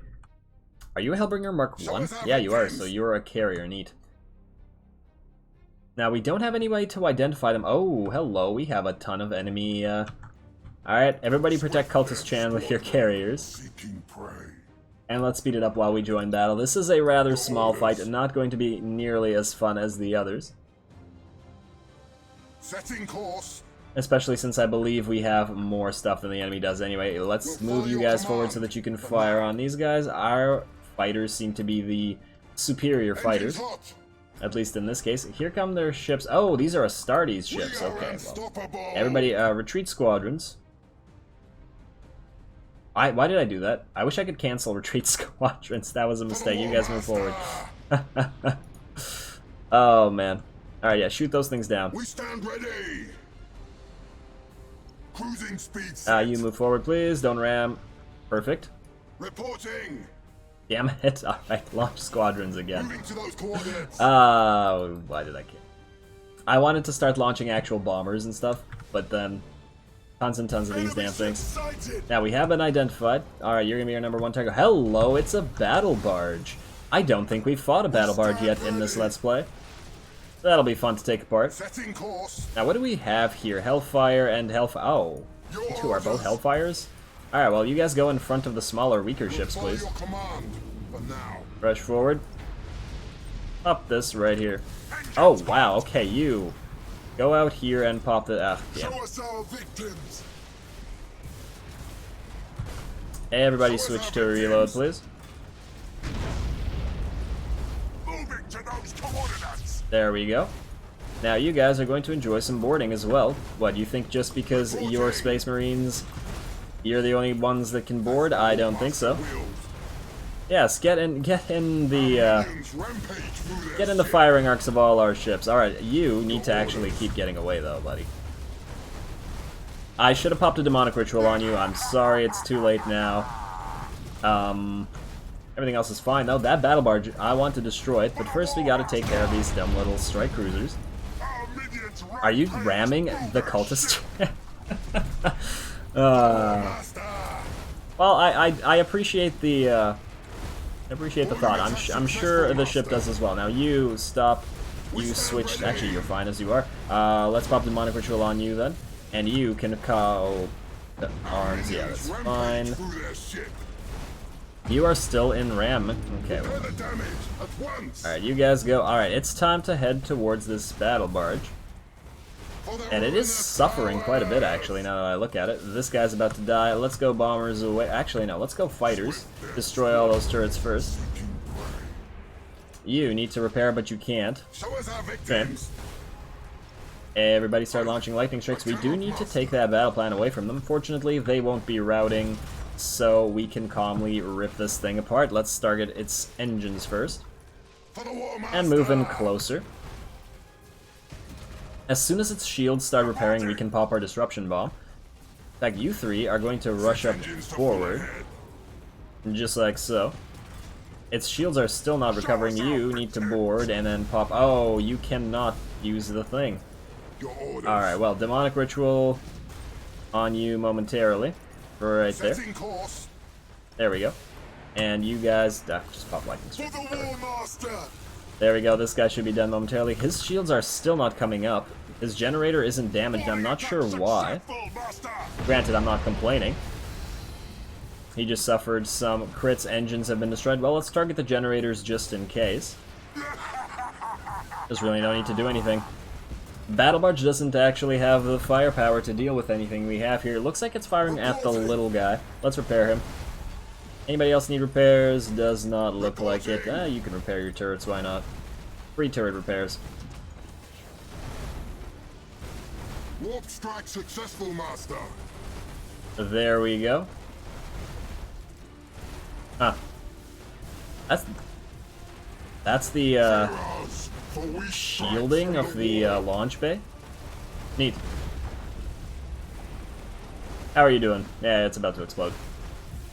Are you a Hellbringer Mark 1? Yeah, you are, so you're a carrier. Neat. Now, we don't have any way to identify them. Oh, hello, we have a ton of enemy... Alright, everybody protect Cultist Chan with your carriers. And let's speed it up while we join battle. This is a rather small fight, and not going to be nearly as fun as the others. Setting course. Especially since I believe we have more stuff than the enemy does anyway. Let's move you guys forward so that you can fire on these guys. Our fighters seem to be the superior fighters. At least in this case. Here come their ships. Oh, these are Astartes ships. Okay, well. Everybody, retreat squadrons. Why did I do that? I wish I could cancel retreat squadrons. That was a mistake. You guys move forward. Oh, man. Alright, yeah, shoot those things down. We stand ready. Cruising speed set. You move forward, please. Don't ram. Perfect. Reporting. Damn it. Alright, launch squadrons again. Moving to those coordinates. Why did I kill? I wanted to start launching actual bombers and stuff, but then tons and tons of these damn things. Now, we have been identified. Alright, you're gonna be our #1 target. Hello, it's a battle barge. I don't think we've fought a battle barge yet in this Let's Play. That'll be fun to take apart. Setting course. Now, what do we have here? Hellfire and Hellfire. Oh, you two are both Hellfires? Alright, well, you guys go in front of the smaller, weaker ships, please. Rush forward. Up this right here. Oh, wow, okay, you. Go out here and pop the... Ah, damn. Show us our victims. Everybody switch to a reload, please. Moving to those coordinates. There we go. Now you guys are going to enjoy some boarding as well. What, you think just because you're Space Marines, you're the only ones that can board? I don't think so. Yes, get in the firing arcs of all our ships. Alright, you need to actually keep getting away though, buddy. I should have popped a demonic ritual on you. I'm sorry, it's too late now. Everything else is fine though. That battle barge, I want to destroy it, but first we gotta take care of these dumb little strike cruisers. Are you ramming the cultist? Master. Well, I appreciate the thought. I'm sure the ship does as well. Now you stop. You switched. Actually, you're fine as you are. Let's pop the demonic ritual on you then, and you can call the arms. Yeah, that's fine. Through their ship. You are still in ram. Okay. Repair the damage at once. All right, you guys go. All right, it's time to head towards this battle barge. For the And it is Ruinous suffering quite a bit, powers. actually, now that I look at it. This guy's about to die. Let's go bombers away. Actually, no, let's go fighters. Destroy all those turrets first. You need to repair, but you can't. Show us our victims. Everybody start launching lightning strikes. We do need to take that battle plan away from them. Fortunately, they won't be routing, so we can calmly rip this thing apart. Let's target its engines first. For the War And move in Master. closer. As soon as its shields start repairing, we can pop our disruption bomb. In fact, you three are going to rush up Engines to forward, full ahead. just like so. Its shields are still not recovering. You need to board and then pop. Oh, you cannot use the thing. Your orders. Alright, well, demonic ritual on you momentarily. Right there. Setting course. There we go. And you guys, just pop lightning For strike. the War Master. There we go, this guy should be done momentarily. His shields are still not coming up. His generator isn't damaged, I'm not sure why. Successful, Master. Granted, I'm not complaining. He just suffered some crits, engines have been destroyed. Well, let's target the generators just in case. There's really no need to do anything. Battle Barge doesn't actually have the firepower to deal with anything we have here. It looks like it's firing at the little guy. Let's repair him. Anybody else need repairs? Does not look like it. You can repair your turrets, why not? Free turret repairs. Warp strike successful, Master. There we go. Huh. That's the Heroes, for we shielding strike of from the war. launch bay. Neat. How are you doing? Yeah, it's about to explode.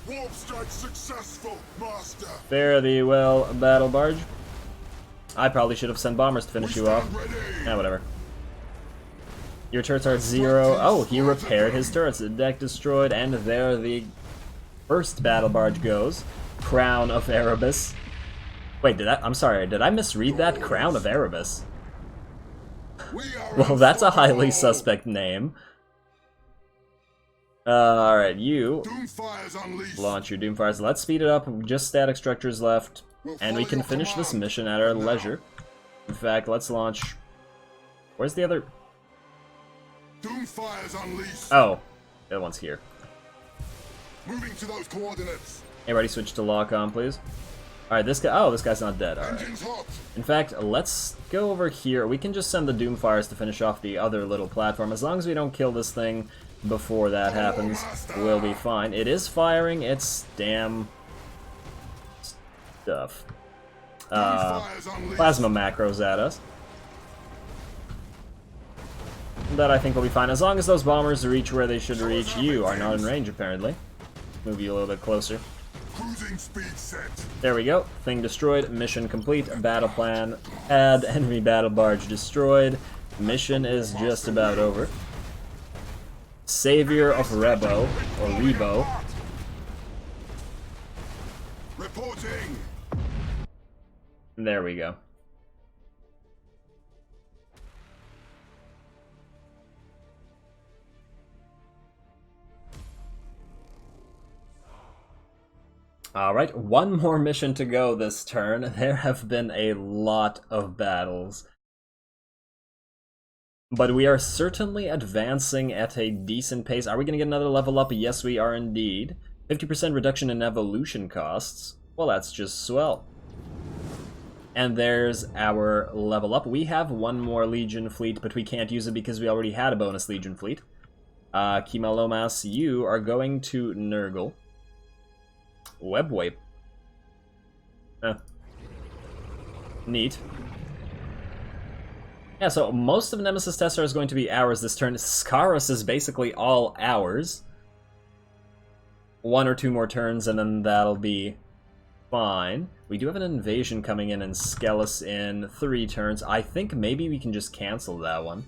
Warp strike successful, Master. Fare thee well, battle barge. I probably should have sent bombers to finish you off. Stand ready. Yeah, whatever. Your turrets are at 0. Oh, he repaired his turrets. The deck destroyed, and there the first battle barge goes. Crown of Erebus. Wait, I'm sorry, did I misread that? Crown of Erebus. We are Well, that's a highly unstoppable. suspect name. Alright, you Doomfires unleashed. launch your Doomfires. Let's speed it up. Just static structures left. And we can finish this mission at our leisure. In fact, let's launch... Where's the other... Doomfires unleashed. Oh, the other one's here. Moving to those coordinates. Everybody switch to lock on, please. Alright, this guy... Oh, this guy's not dead. Alright. Engines hot. In fact, let's go over here. We can just send the Doomfires to finish off the other little platform. As long as we don't kill this thing before that happens, we'll be fine. It is firing its damn stuff. Doomfires unleashed. Plasma macros at us. That I think will be fine. As long as those bombers reach where they should reach. You are not in range, apparently. Move you a little bit closer. Cruising speed set. There we go. Thing destroyed. Mission complete. Battle plan. Add enemy battle barge destroyed. Mission is just about over. Savior of Rebo, or Rebo. Reporting. There we go. Alright, one more mission to go this turn. There have been a lot of battles. But we are certainly advancing at a decent pace. Are we going to get another level up? Yes, we are indeed. 50% reduction in evolution costs. Well, that's just swell. And there's our level up. We have one more Legion fleet, but we can't use it because we already had a bonus Legion fleet. Kimalomas, you are going to Nurgle. Webwape. Neat. Yeah, so most of Nemesis Tessar is going to be ours this turn. Scaros is basically all ours. 1 or 2 more turns, and then that'll be fine. We do have an invasion coming in and Skelos in 3 turns. I think maybe we can just cancel that one.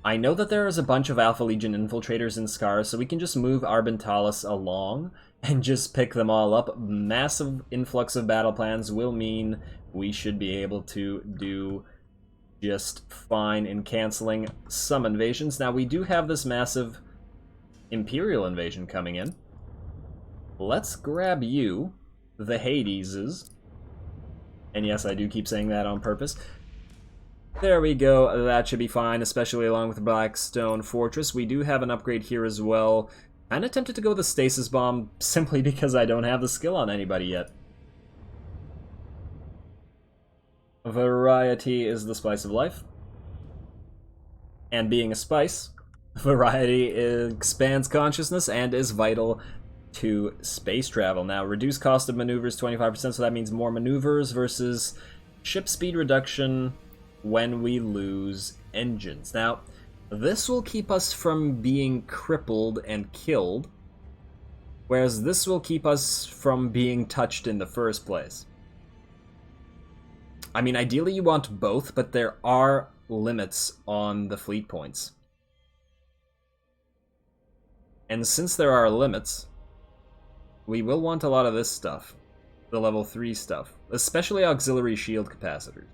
I know that there is a bunch of Alpha Legion infiltrators in Scar, so we can just move Arbentalis along and just pick them all up. Massive influx of battle plans will mean we should be able to do just fine in canceling some invasions. Now, we do have this massive Imperial invasion coming in. Let's grab you, the Hadeses. And yes, I do keep saying that on purpose. There we go, that should be fine, especially along with the Blackstone Fortress. We do have an upgrade here as well. Kinda tempted to go with the Stasis Bomb, simply because I don't have the skill on anybody yet. Variety is the spice of life. And being a spice, variety expands consciousness and is vital to space travel. Now, reduced cost of maneuvers 25%, so that means more maneuvers versus ship speed reduction when we lose engines. Now, this will keep us from being crippled and killed, whereas this will keep us from being touched in the first place. I mean, ideally you want both, but there are limits on the fleet points. And since there are limits, we will want a lot of this stuff. The level 3 stuff. Especially auxiliary shield capacitors.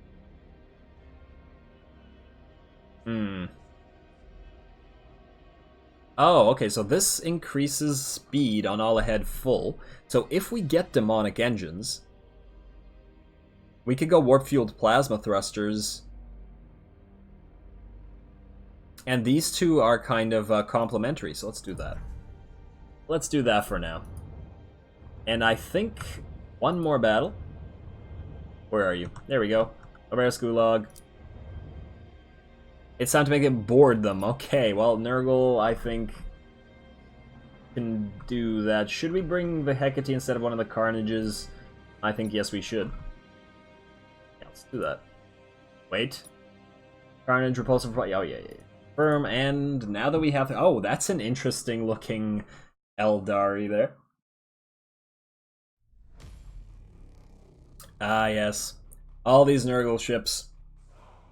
Oh, okay, so this increases speed on all ahead full. So if we get demonic engines, we could go warp-fueled plasma thrusters. And these two are kind of complementary, so let's do that. Let's do that for now. And I think one more battle. Where are you? There we go. Oberis Gulag. It's time to make it board them. Okay, well, Nurgle, I think, can do that. Should we bring the Hecate instead of one of the Carnages? I think, yes, we should. Yeah, let's do that. Wait. Carnage, Repulsive... Oh, yeah. Firm, and now that we have... Oh, that's an interesting looking Eldar there. Ah, yes. All these Nurgle ships.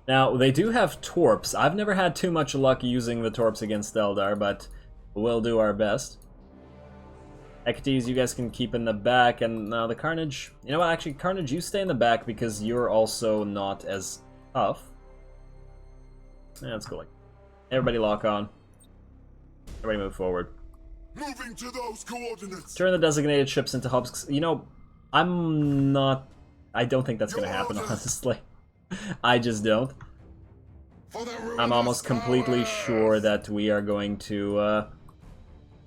Now, they do have Torps. I've never had too much luck using the Torps against Eldar, but we'll do our best. Hecates, you guys can keep in the back, and now the Carnage... You know what, actually, Carnage, you stay in the back because you're also not as tough. Yeah, let's go like... Everybody lock on. Everybody move forward. Moving to those coordinates. Turn the designated ships into hubs. You know, I don't think that's going to happen, honestly. I just don't. I'm almost completely sure that we are going to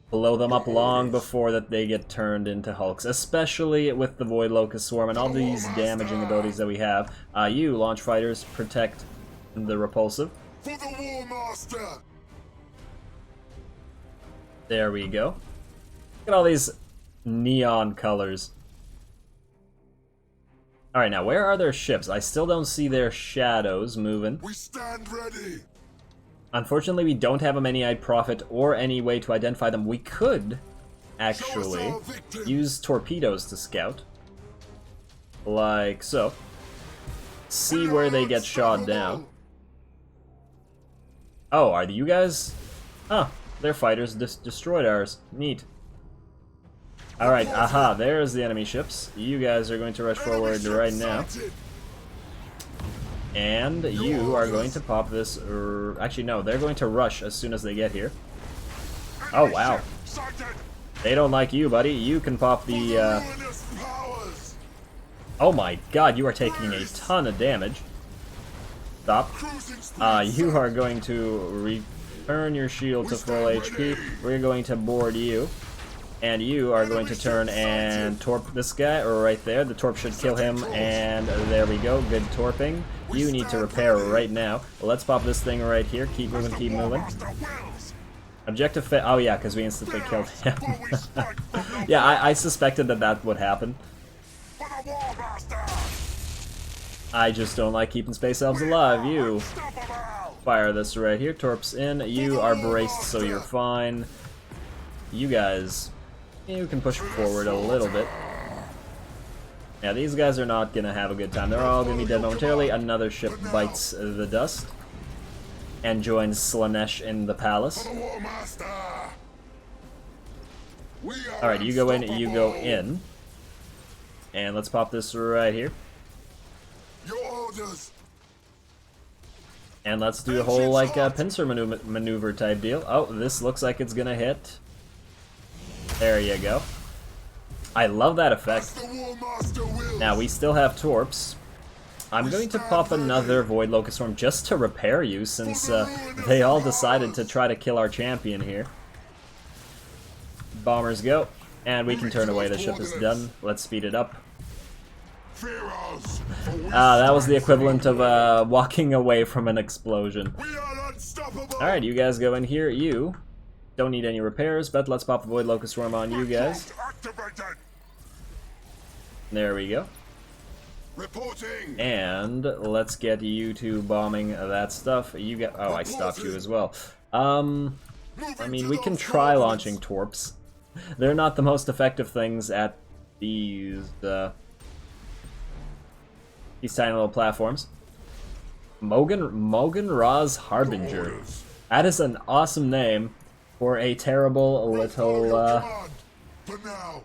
blow them up long before that they get turned into hulks, especially with the Void Locust Swarm and all these damaging abilities that we have. You, launch fighters, protect the repulsive. For the War Master. There we go. Look at all these neon colors. Alright, now where are their ships? I still don't see their shadows moving. We stand ready. Unfortunately, we don't have a many-eyed prophet or any way to identify them. We could, actually, use torpedoes to scout. Like so. See where they get shot down. Oh, are you guys? Huh, their fighters destroyed ours. Neat. Alright, aha, there's the enemy ships. You guys are going to rush forward right now. And you are going to pop this... Actually, no, they're going to rush as soon as they get here. Oh, wow. They don't like you, buddy. You can pop the... Oh my god, you are taking a ton of damage. Stop. You are going to return your shield to full HP. We're going to board you. And you are going to turn and torp this guy, or right there. The torp should kill him, and there we go. Good torping. You need to repair right now. Let's pop this thing right here. Keep moving, keep moving. Objective oh yeah, because we instantly killed him. Yeah, I suspected that would happen. I just don't like keeping space elves alive. You fire this right here. Torps in. You are braced, so you're fine. You guys... You can push forward a little bit. Yeah, these guys are not gonna have a good time. They're all gonna be dead momentarily. Another ship bites the dust. and joins Slaanesh in the palace. For the War Master! Alright, you go in, you go in. And let's pop this right here. Your orders! And let's do a whole, like, pincer maneuver type deal. Oh, this looks like it's gonna hit. There you go. I love that effect. The War Master wills. Now, we still have Torps. I'm going to pop another Void Locust Storm just to repair you, since they all decided to try to kill our champion here. Bombers go. And we can turn away, the ship is done. Let's speed it up. Fear us, for we That was the strike equivalent of walking away from an explosion. We are unstoppable! Alright, you guys go in here. You don't need any repairs, but let's pop a Void Locust Storm on you guys. Activated. There we go. Reporting! And let's get you two bombing that stuff. You get. Oh, I stopped you as well. I mean, we can try launching Torps. They're not the most effective things at these tiny little platforms. Mogan Ra's Harbinger. That is an awesome name for a terrible little For now,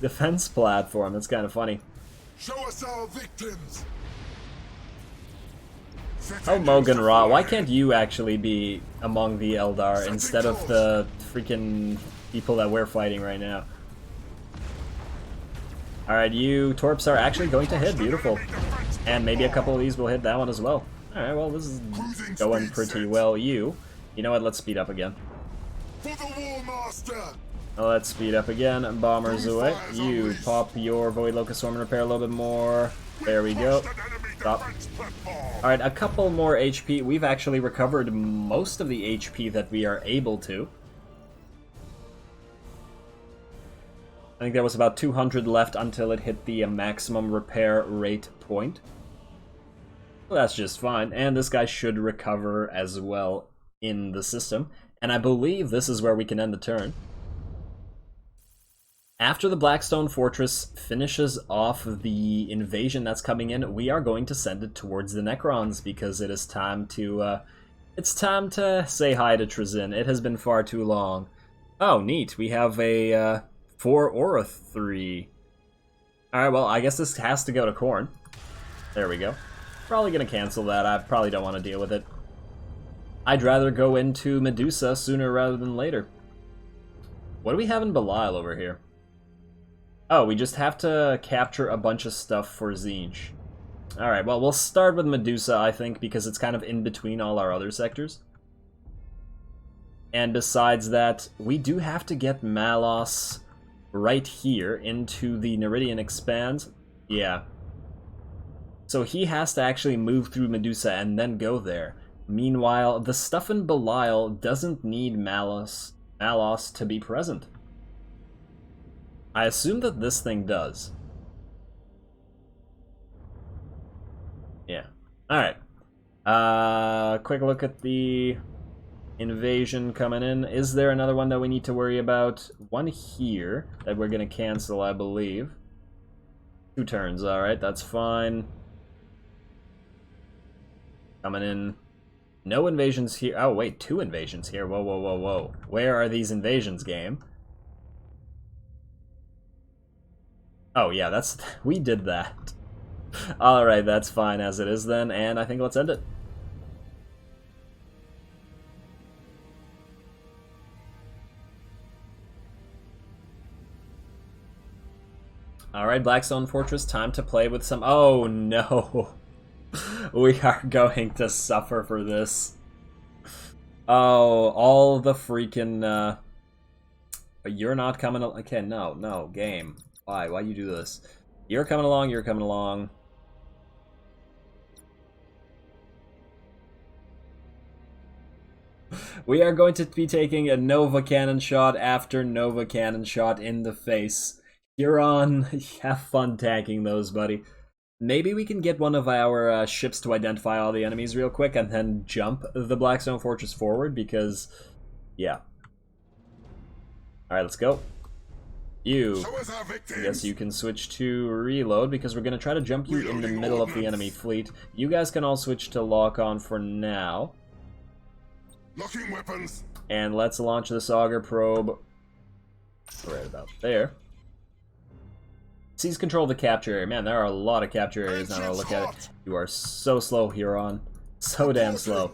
defense platform. That's kind of funny. show us our victims! Oh, Mogan Ra, why can't you actually be among the Eldar instead of the freaking people that we're fighting right now? Alright, you Torps are actually going to hit. Beautiful. And maybe a couple of these will hit that one as well. Alright, well, this is going pretty well. You know what, let's speed up again. For the War Master! Let's speed up again. Bombers away. You pop your Void Locust Storm and repair a little bit more. There we go. Stop. Alright, a couple more HP. We've actually recovered most of the HP that we are able to. I think there was about 200 left until it hit the maximum repair rate point. Well, that's just fine. And this guy should recover as well in the system. And I believe this is where we can end the turn. After the Blackstone Fortress finishes off the invasion that's coming in, we are going to send it towards the Necrons, because it is time to, it's time to say hi to Trazyn. It has been far too long. Oh, neat. We have a, 4 or a 3. Alright, well, I guess this has to go to Khorne. There we go. Probably gonna cancel that. I probably don't want to deal with it. I'd rather go into Medusa sooner rather than later. What do we have in Belial over here? Oh, we just have to capture a bunch of stuff for Tzeentch. Alright, well, we'll start with Medusa, I think, because it's kind of in between all our other sectors. And besides that, we do have to get Malos right here into the Neridian Expanse. Yeah. So he has to actually move through Medusa and then go there. Meanwhile, the stuff in Belial doesn't need Malos to be present. I assume that this thing does. Yeah. Alright. Quick look at the invasion coming in. Is there another one that we need to worry about? One here that we're going to cancel, I believe. 2 turns, alright, that's fine. Coming in. No invasions here. Oh, wait, 2 invasions here. Whoa, whoa, whoa, whoa. Where are these invasions, game? Oh, yeah, that's... we did that. Alright, that's fine as it is then, and I think let's end it. Alright, Blackstone Fortress, time to play with some... Oh, no. We are going to suffer for this. Oh, all the freaking... You're not coming... Okay, no, game. Why you do this? You're coming along, you're coming along. We are going to be taking a Nova Cannon shot after Nova Cannon shot in the face. Huron, have fun tanking those, buddy. Maybe we can get one of our ships to identify all the enemies real quick and then jump the Blackstone Fortress forward, because, yeah. Alright, let's go. You, Show us our I victims. guess you can switch to reload because we're going to try to jump you in the Reloading middle of the ordnance. enemy fleet. You guys can all switch to lock on for now. Locking weapons. And let's launch this auger probe right about there. Seize control of the capture area. Man, there are a lot of capture areas now to look at it. You are so slow, Huron. So damn slow.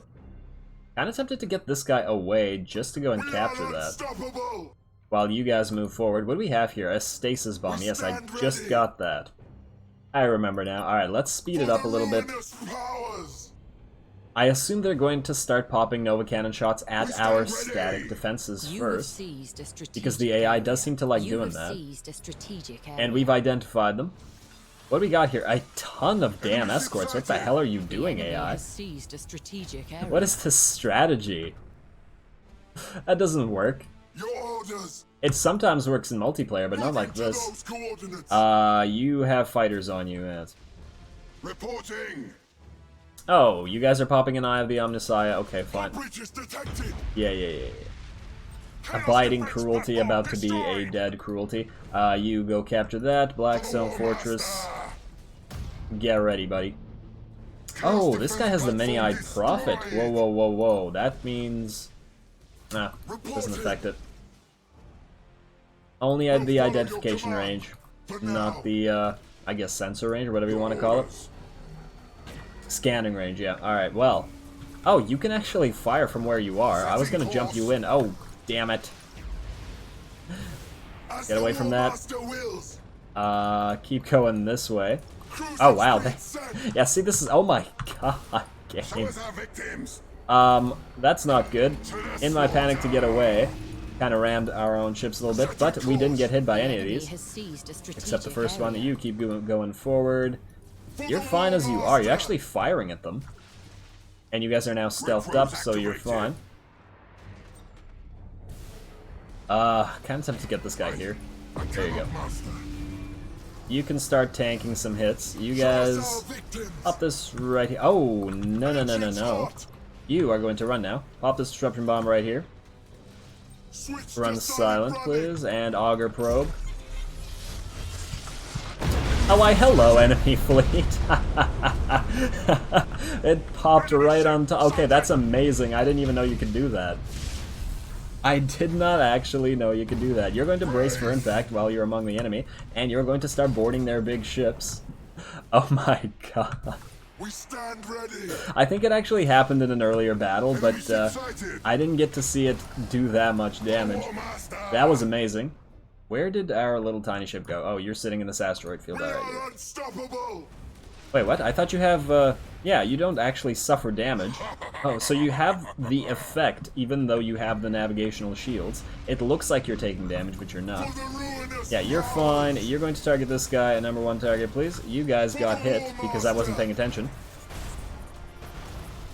Kind of tempted to get this guy away just to go and We capture are that. unstoppable. While you guys move forward. What do we have here? A stasis bomb. Yes, I stand just ready. got that. I remember now. Alright, let's speed it For up a the little bit. ruinous powers. I assume they're going to start popping Nova Cannon shots at We stand our ready. static defenses You have first. seized a strategic Because the AI area. does seem to like You doing have that. seized a strategic area. And we've identified them. What do we got here? A ton of damn escorts. What the hell are you The doing, enemy AI? has seized a strategic area. What is this strategy? That doesn't work. Your orders. It sometimes works in multiplayer, but not Moving like to this. those coordinates. You have fighters on you, yes. Reporting. Oh, you guys are popping an Eye of the Omnissiah. Okay, fine. Breach is detected. Yeah. Chaos Abiding defense cruelty platform about to be a destroyed. dead cruelty. You go capture that. Blackstone War Fortress. Master. Get ready, buddy. Chaos Oh, this guy defense has the many-eyed platform prophet. destroyed. Whoa. That means... Nah, doesn't Reporting. affect it. Only at the identification range, not the, I guess, sensor range, or whatever you want to call it. Scanning range, yeah. Alright, well. Oh, you can actually fire from where you are. I was gonna jump you in. Oh, damn it. As Get the away from War that. Master wills. Keep going this way. Cruise Oh, wow. fleet sent. Yeah, see, this is... Oh my god, Show game. us our victims. That's not good. In my panic to get away, kind of rammed our own ships a little bit, but we didn't get hit by The any of enemy these. has seized a strategic Except the first one. area. You keep going forward. For You're the fine War as you are. You're Master. actually firing at them. And you guys are now stealthed up, so you're fine. Kind of tempted to get this guy here. There you go. Master. You can start tanking some hits. You Show us guys our victims. pop this right here. Oh, no. You are going to run now. Pop this disruption bomb right here. Switch Run to silent, running. please, and auger probe. Oh, why, hello, enemy fleet. It popped right on top. Okay, that's amazing. I didn't even know you could do that. I did not actually know you could do that. You're going to brace for impact while you're among the enemy, and you're going to start boarding their big ships. Oh my god. We stand ready. I think it actually happened in an earlier battle, but Enemies excited. I didn't get to see it do that much damage. War Master. That was amazing. Where did our little tiny ship go? Oh, you're sitting in this asteroid field. We Alright. are unstoppable. Wait, what? I thought you have, yeah, you don't actually suffer damage. Oh, so you have the effect, even though you have the navigational shields. It looks like you're taking damage, but you're not. For the ruinous Yeah, you're fine. You're going to target this guy at #1 target, please. You guys got hit because I wasn't paying attention.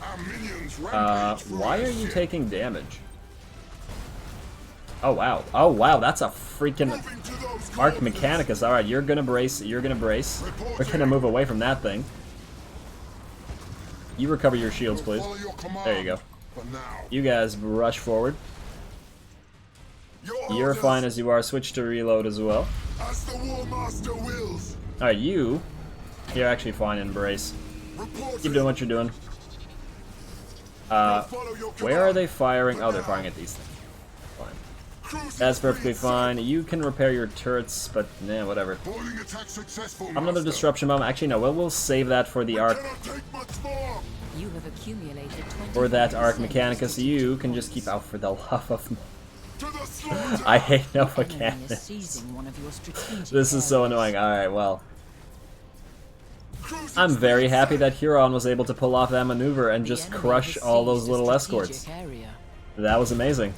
Our minions rampage for Why our are you ship. taking damage? Oh, wow. Oh, wow, that's a freaking... Moving to those Arc coordinates. Mechanicus. Alright, you're gonna brace. You're gonna brace. We're gonna move away from that thing. You recover your shields, please. Follow your command. There you go. For now. You guys rush forward. Your You're orders. fine as you are. Switch to reload as well. As the War Master wills. Alright, you're actually fine in brace. Reporting. Keep doing what you're doing. Follow your Where are command. they firing? Oh, they're firing at these things. Fine. Cruising That's speed perfectly set. fine. You can repair your turrets, but nah, whatever. Boarding attack successful. Another Master. disruption bomb. Actually, no, we'll save that for the arc. Cannot take much more. You have accumulated 20. For that Arc Mechanicus, you can just keep out for the love of... To the slaughter. I hate Nova The enemy Cannon. is seizing one of your strategic This is so areas. annoying. Alright, well. Cruising I'm very speed happy set. that Huron was able to pull off that maneuver and The just enemy crush has all those seized a little strategic escorts. area. That was amazing.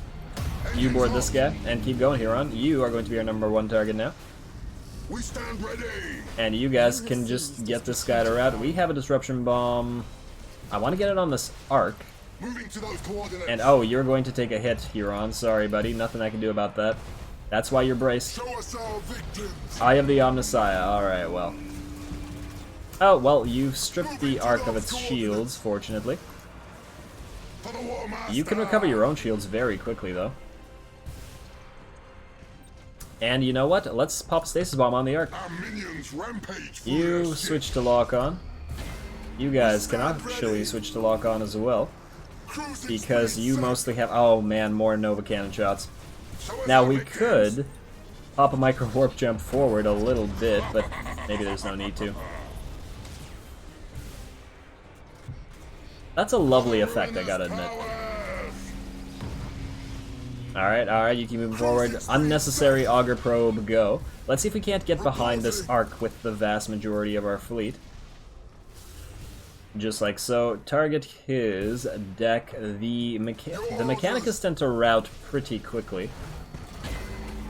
You Engines board this on. guy and keep going, Huron. You are going to be our #1 target now. We stand ready. And you guys You have can just seized get a this guy to rout. We have a disruption bomb. I want to get it on this arc. Moving to those coordinates. And oh, you're going to take a hit, Huron. Sorry, buddy. Nothing I can do about that. That's why you're braced. Show us our victims. Eye of the Omnissiah. Alright, well. Oh, well, you've stripped the arc of its shields, fortunately. For the War Master. You can recover your own shields very quickly, though. And you know what? Let's pop Stasis Bomb on the Ark. Our minions rampage through You their switch ships. to lock on. You guys can actually switch to lock on as well. Cruising Because speed you set. mostly have... Oh man, more Nova Cannon shots. Show us Now our we victims. could pop a micro warp jump forward a little bit, but maybe there's no need to. That's a lovely effect, I gotta admit. Alright, you keep moving forward. Unnecessary Auger Probe, go. Let's see if we can't get behind this Ark with the vast majority of our fleet. Just like so. Target his deck. The Mechanicus tend to rout pretty quickly.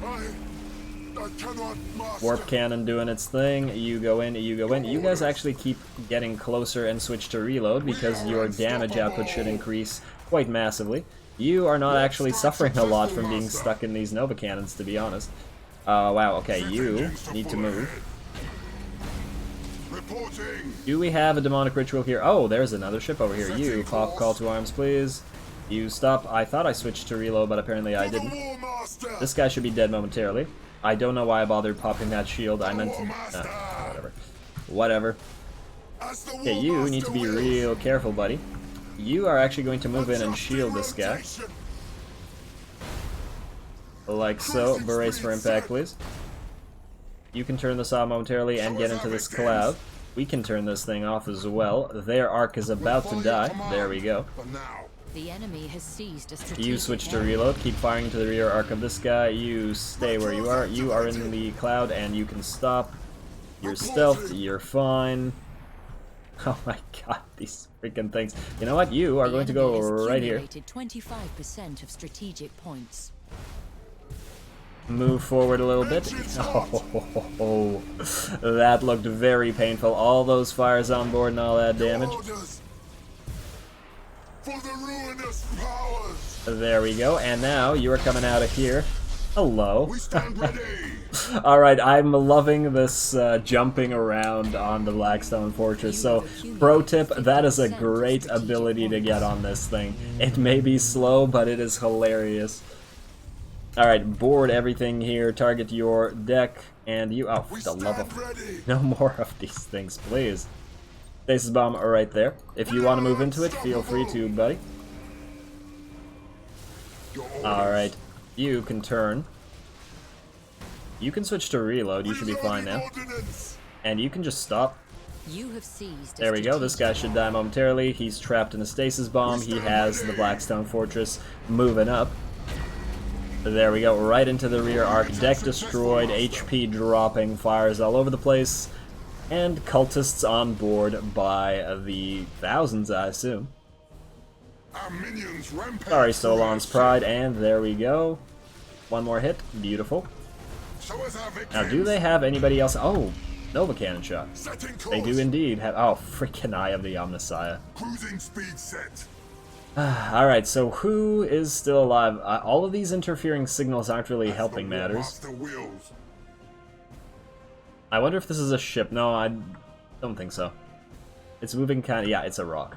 I cannot master. Warp Cannon doing its thing. You go in, you go in. You guys actually keep getting closer and switch to reload because your damage output should increase quite massively. You are not actually suffering a lot from being stuck in these Nova Cannons, to be honest. Wow, okay, you need to move. Reporting. Do we have a demonic ritual here? Oh, there's another ship over here. You pop call to arms, please. You stop. I thought I switched to reload, but apparently I didn't. War Master. This guy should be dead momentarily. I don't know why I bothered popping that shield. I meant to... whatever. Whatever. As the Okay, War you Master need to be wills. real careful, buddy. You are actually going to move in and shield this guy. Like so. Brace for impact, please. You can turn this off momentarily and get into this cloud. We can turn this thing off as well. Their Ark is about to die. There we go. For now. The enemy has seized a strategic You switch to area. reload. Keep firing to the rear arc of this guy. You stay where you are. You are in the cloud and you can stop. You're stealthed. You're fine. Oh my god, these freaking things. You know what? You are The going to enemy go has right here. accumulated 25% of strategic points. Move forward a little bit. Oh, that looked very painful. All those fires on board and all that damage. Orders. For the ruinous powers. There we go. And now you are coming out of here. Hello. We stand ready. Alright, I'm loving this jumping around on the Blackstone Fortress. So, pro tip, that is a great ability to get on this thing. It may be slow, but it is hilarious. Alright, board everything here, target your deck, and you... Oh, We for the love stand of... ready. No more of these things, please. Stasis Bomb right there. If you want to move into it, feel free to, buddy. Your orders. Alright, you can turn. You can switch to reload, you should be fine now. Reloading ordnance. And you can just stop. You have seized a There we go, this guy strategic should die momentarily. He's trapped in a stasis bomb. He has the Blackstone Fortress moving up. There we go, right into the rear arc. Deck destroyed, HP dropping, fires all over the place. And cultists on board by the thousands, I assume. Our minions rampage. Sorry, through Solon's our Pride, and there we go. One more hit, beautiful. ships. Show us our victims. Now, do they have anybody else? Oh, Nova Cannon shot. Setting course. They do indeed have... Oh, freaking Eye of the Omnissiah. Cruising speed set. Alright, so who is still alive? All of these interfering signals aren't really helping The War matters. Master wills. I wonder if this is a ship. No, I don't think so. It's moving kind of... Yeah, it's a rock.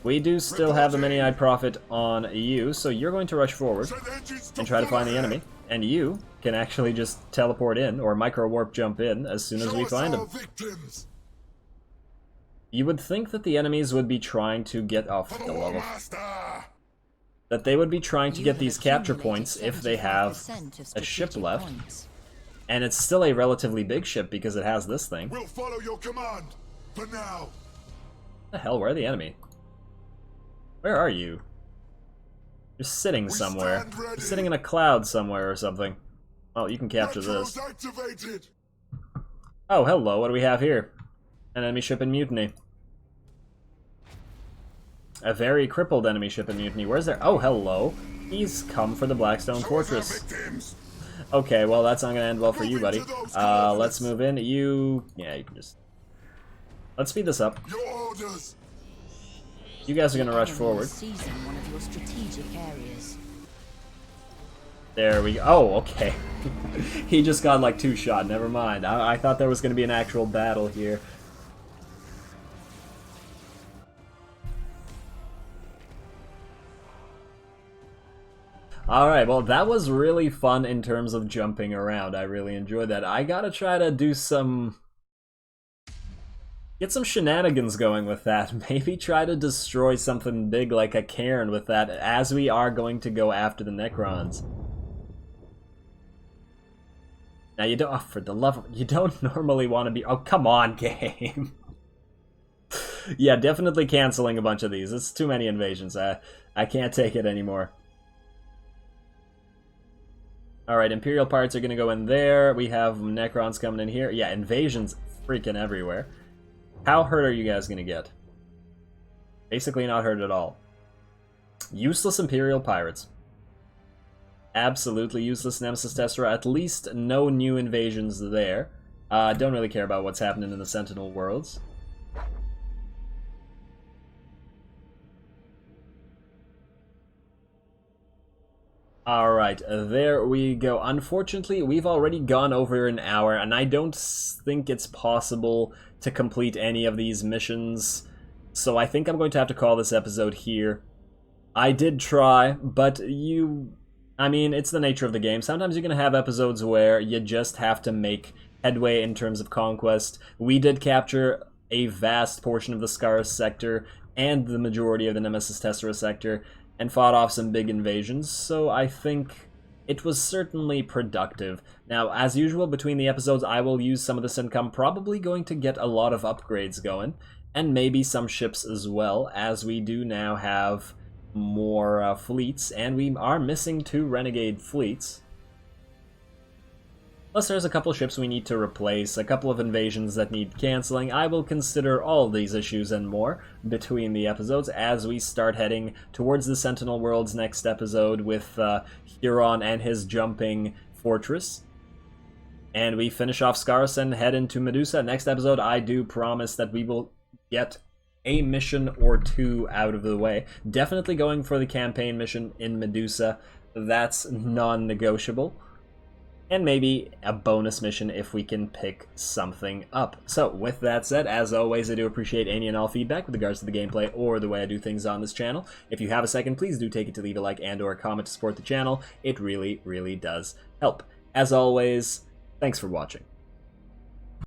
We do still have the Many-Eyed Prophet on you, so you're going to rush forward Set engines and try to find the enemy. And you can actually just teleport in, or micro-warp jump in, as soon as we find our him. victims. You would think that the enemies would be trying to get... Oh, For for the the War love of... Master. That they would be trying to You get have these capture accumulated points if they have 75% of a ship strategic left. points. And it's still a relatively big ship because it has this thing. We'll follow your command. For now. The hell, where are the enemy? Where are you? You're sitting somewhere. stand ready. You're sitting in a cloud somewhere or something. Well, you can capture Retros this. activated. Oh, hello, what do we have here? An enemy ship in mutiny. A very crippled enemy ship in mutiny. Where's there? Oh, hello. He's come for the Blackstone Show us our Fortress. victims. Okay, well, that's not gonna end well for you, buddy. Moving to those Let's coordinates. move in. You... Yeah, you can just... Let's speed this up. Your orders. You guys are The gonna rush enemy forward. is seizing one of your strategic areas. There we go. Oh, okay. He just got like 2-shot. Never mind. I thought there was going to be an actual battle here. Alright, well, that was really fun in terms of jumping around. I really enjoyed that. I gotta try to do some... get some shenanigans going with that. Maybe try to destroy something big like a cairn with that, as we are going to go after the Necrons. Now, you don't... oh, for the love of... you don't normally want to be... oh, come on, game! Yeah, definitely canceling a bunch of these. It's too many invasions. I can't take it anymore. Alright, Imperial parts are going to go in there. We have Necrons coming in here. Yeah, invasions freaking everywhere. How hurt are you guys going to get? Basically not hurt at all. Useless Imperial pirates. Absolutely useless Nemesis Tessera. At least no new invasions there. Don't really care about what's happening in the Sentinel worlds. Alright, there we go. Unfortunately, we've already gone over an hour, and I don't think it's possible to complete any of these missions, so I think I'm going to have to call this episode here. I did try, but I mean, it's the nature of the game. Sometimes you're going to have episodes where you just have to make headway in terms of conquest. We did capture a vast portion of the Scarus sector and the majority of the Nemesis Tessera sector, and fought off some big invasions, so I think it was certainly productive. Now, as usual, between the episodes, I will use some of this income, probably going to get a lot of upgrades going, and maybe some ships as well, as we do now have more fleets, and we are missing 2 renegade fleets. Plus, there's a couple ships we need to replace, a couple of invasions that need canceling. I will consider all these issues and more between the episodes as we start heading towards the Sentinel Worlds next episode with Huron and his jumping fortress. And we finish off Scarus and head into Medusa. Next episode, I do promise that we will get a mission or 2 out of the way. Definitely going for the campaign mission in Medusa. That's non-negotiable. And maybe a bonus mission if we can pick something up. So, with that said, as always, I do appreciate any and all feedback with regards to the gameplay or the way I do things on this channel. If you have a second, please do take it to leave a like and or a comment to support the channel. It really, really does help. As always, thanks for watching.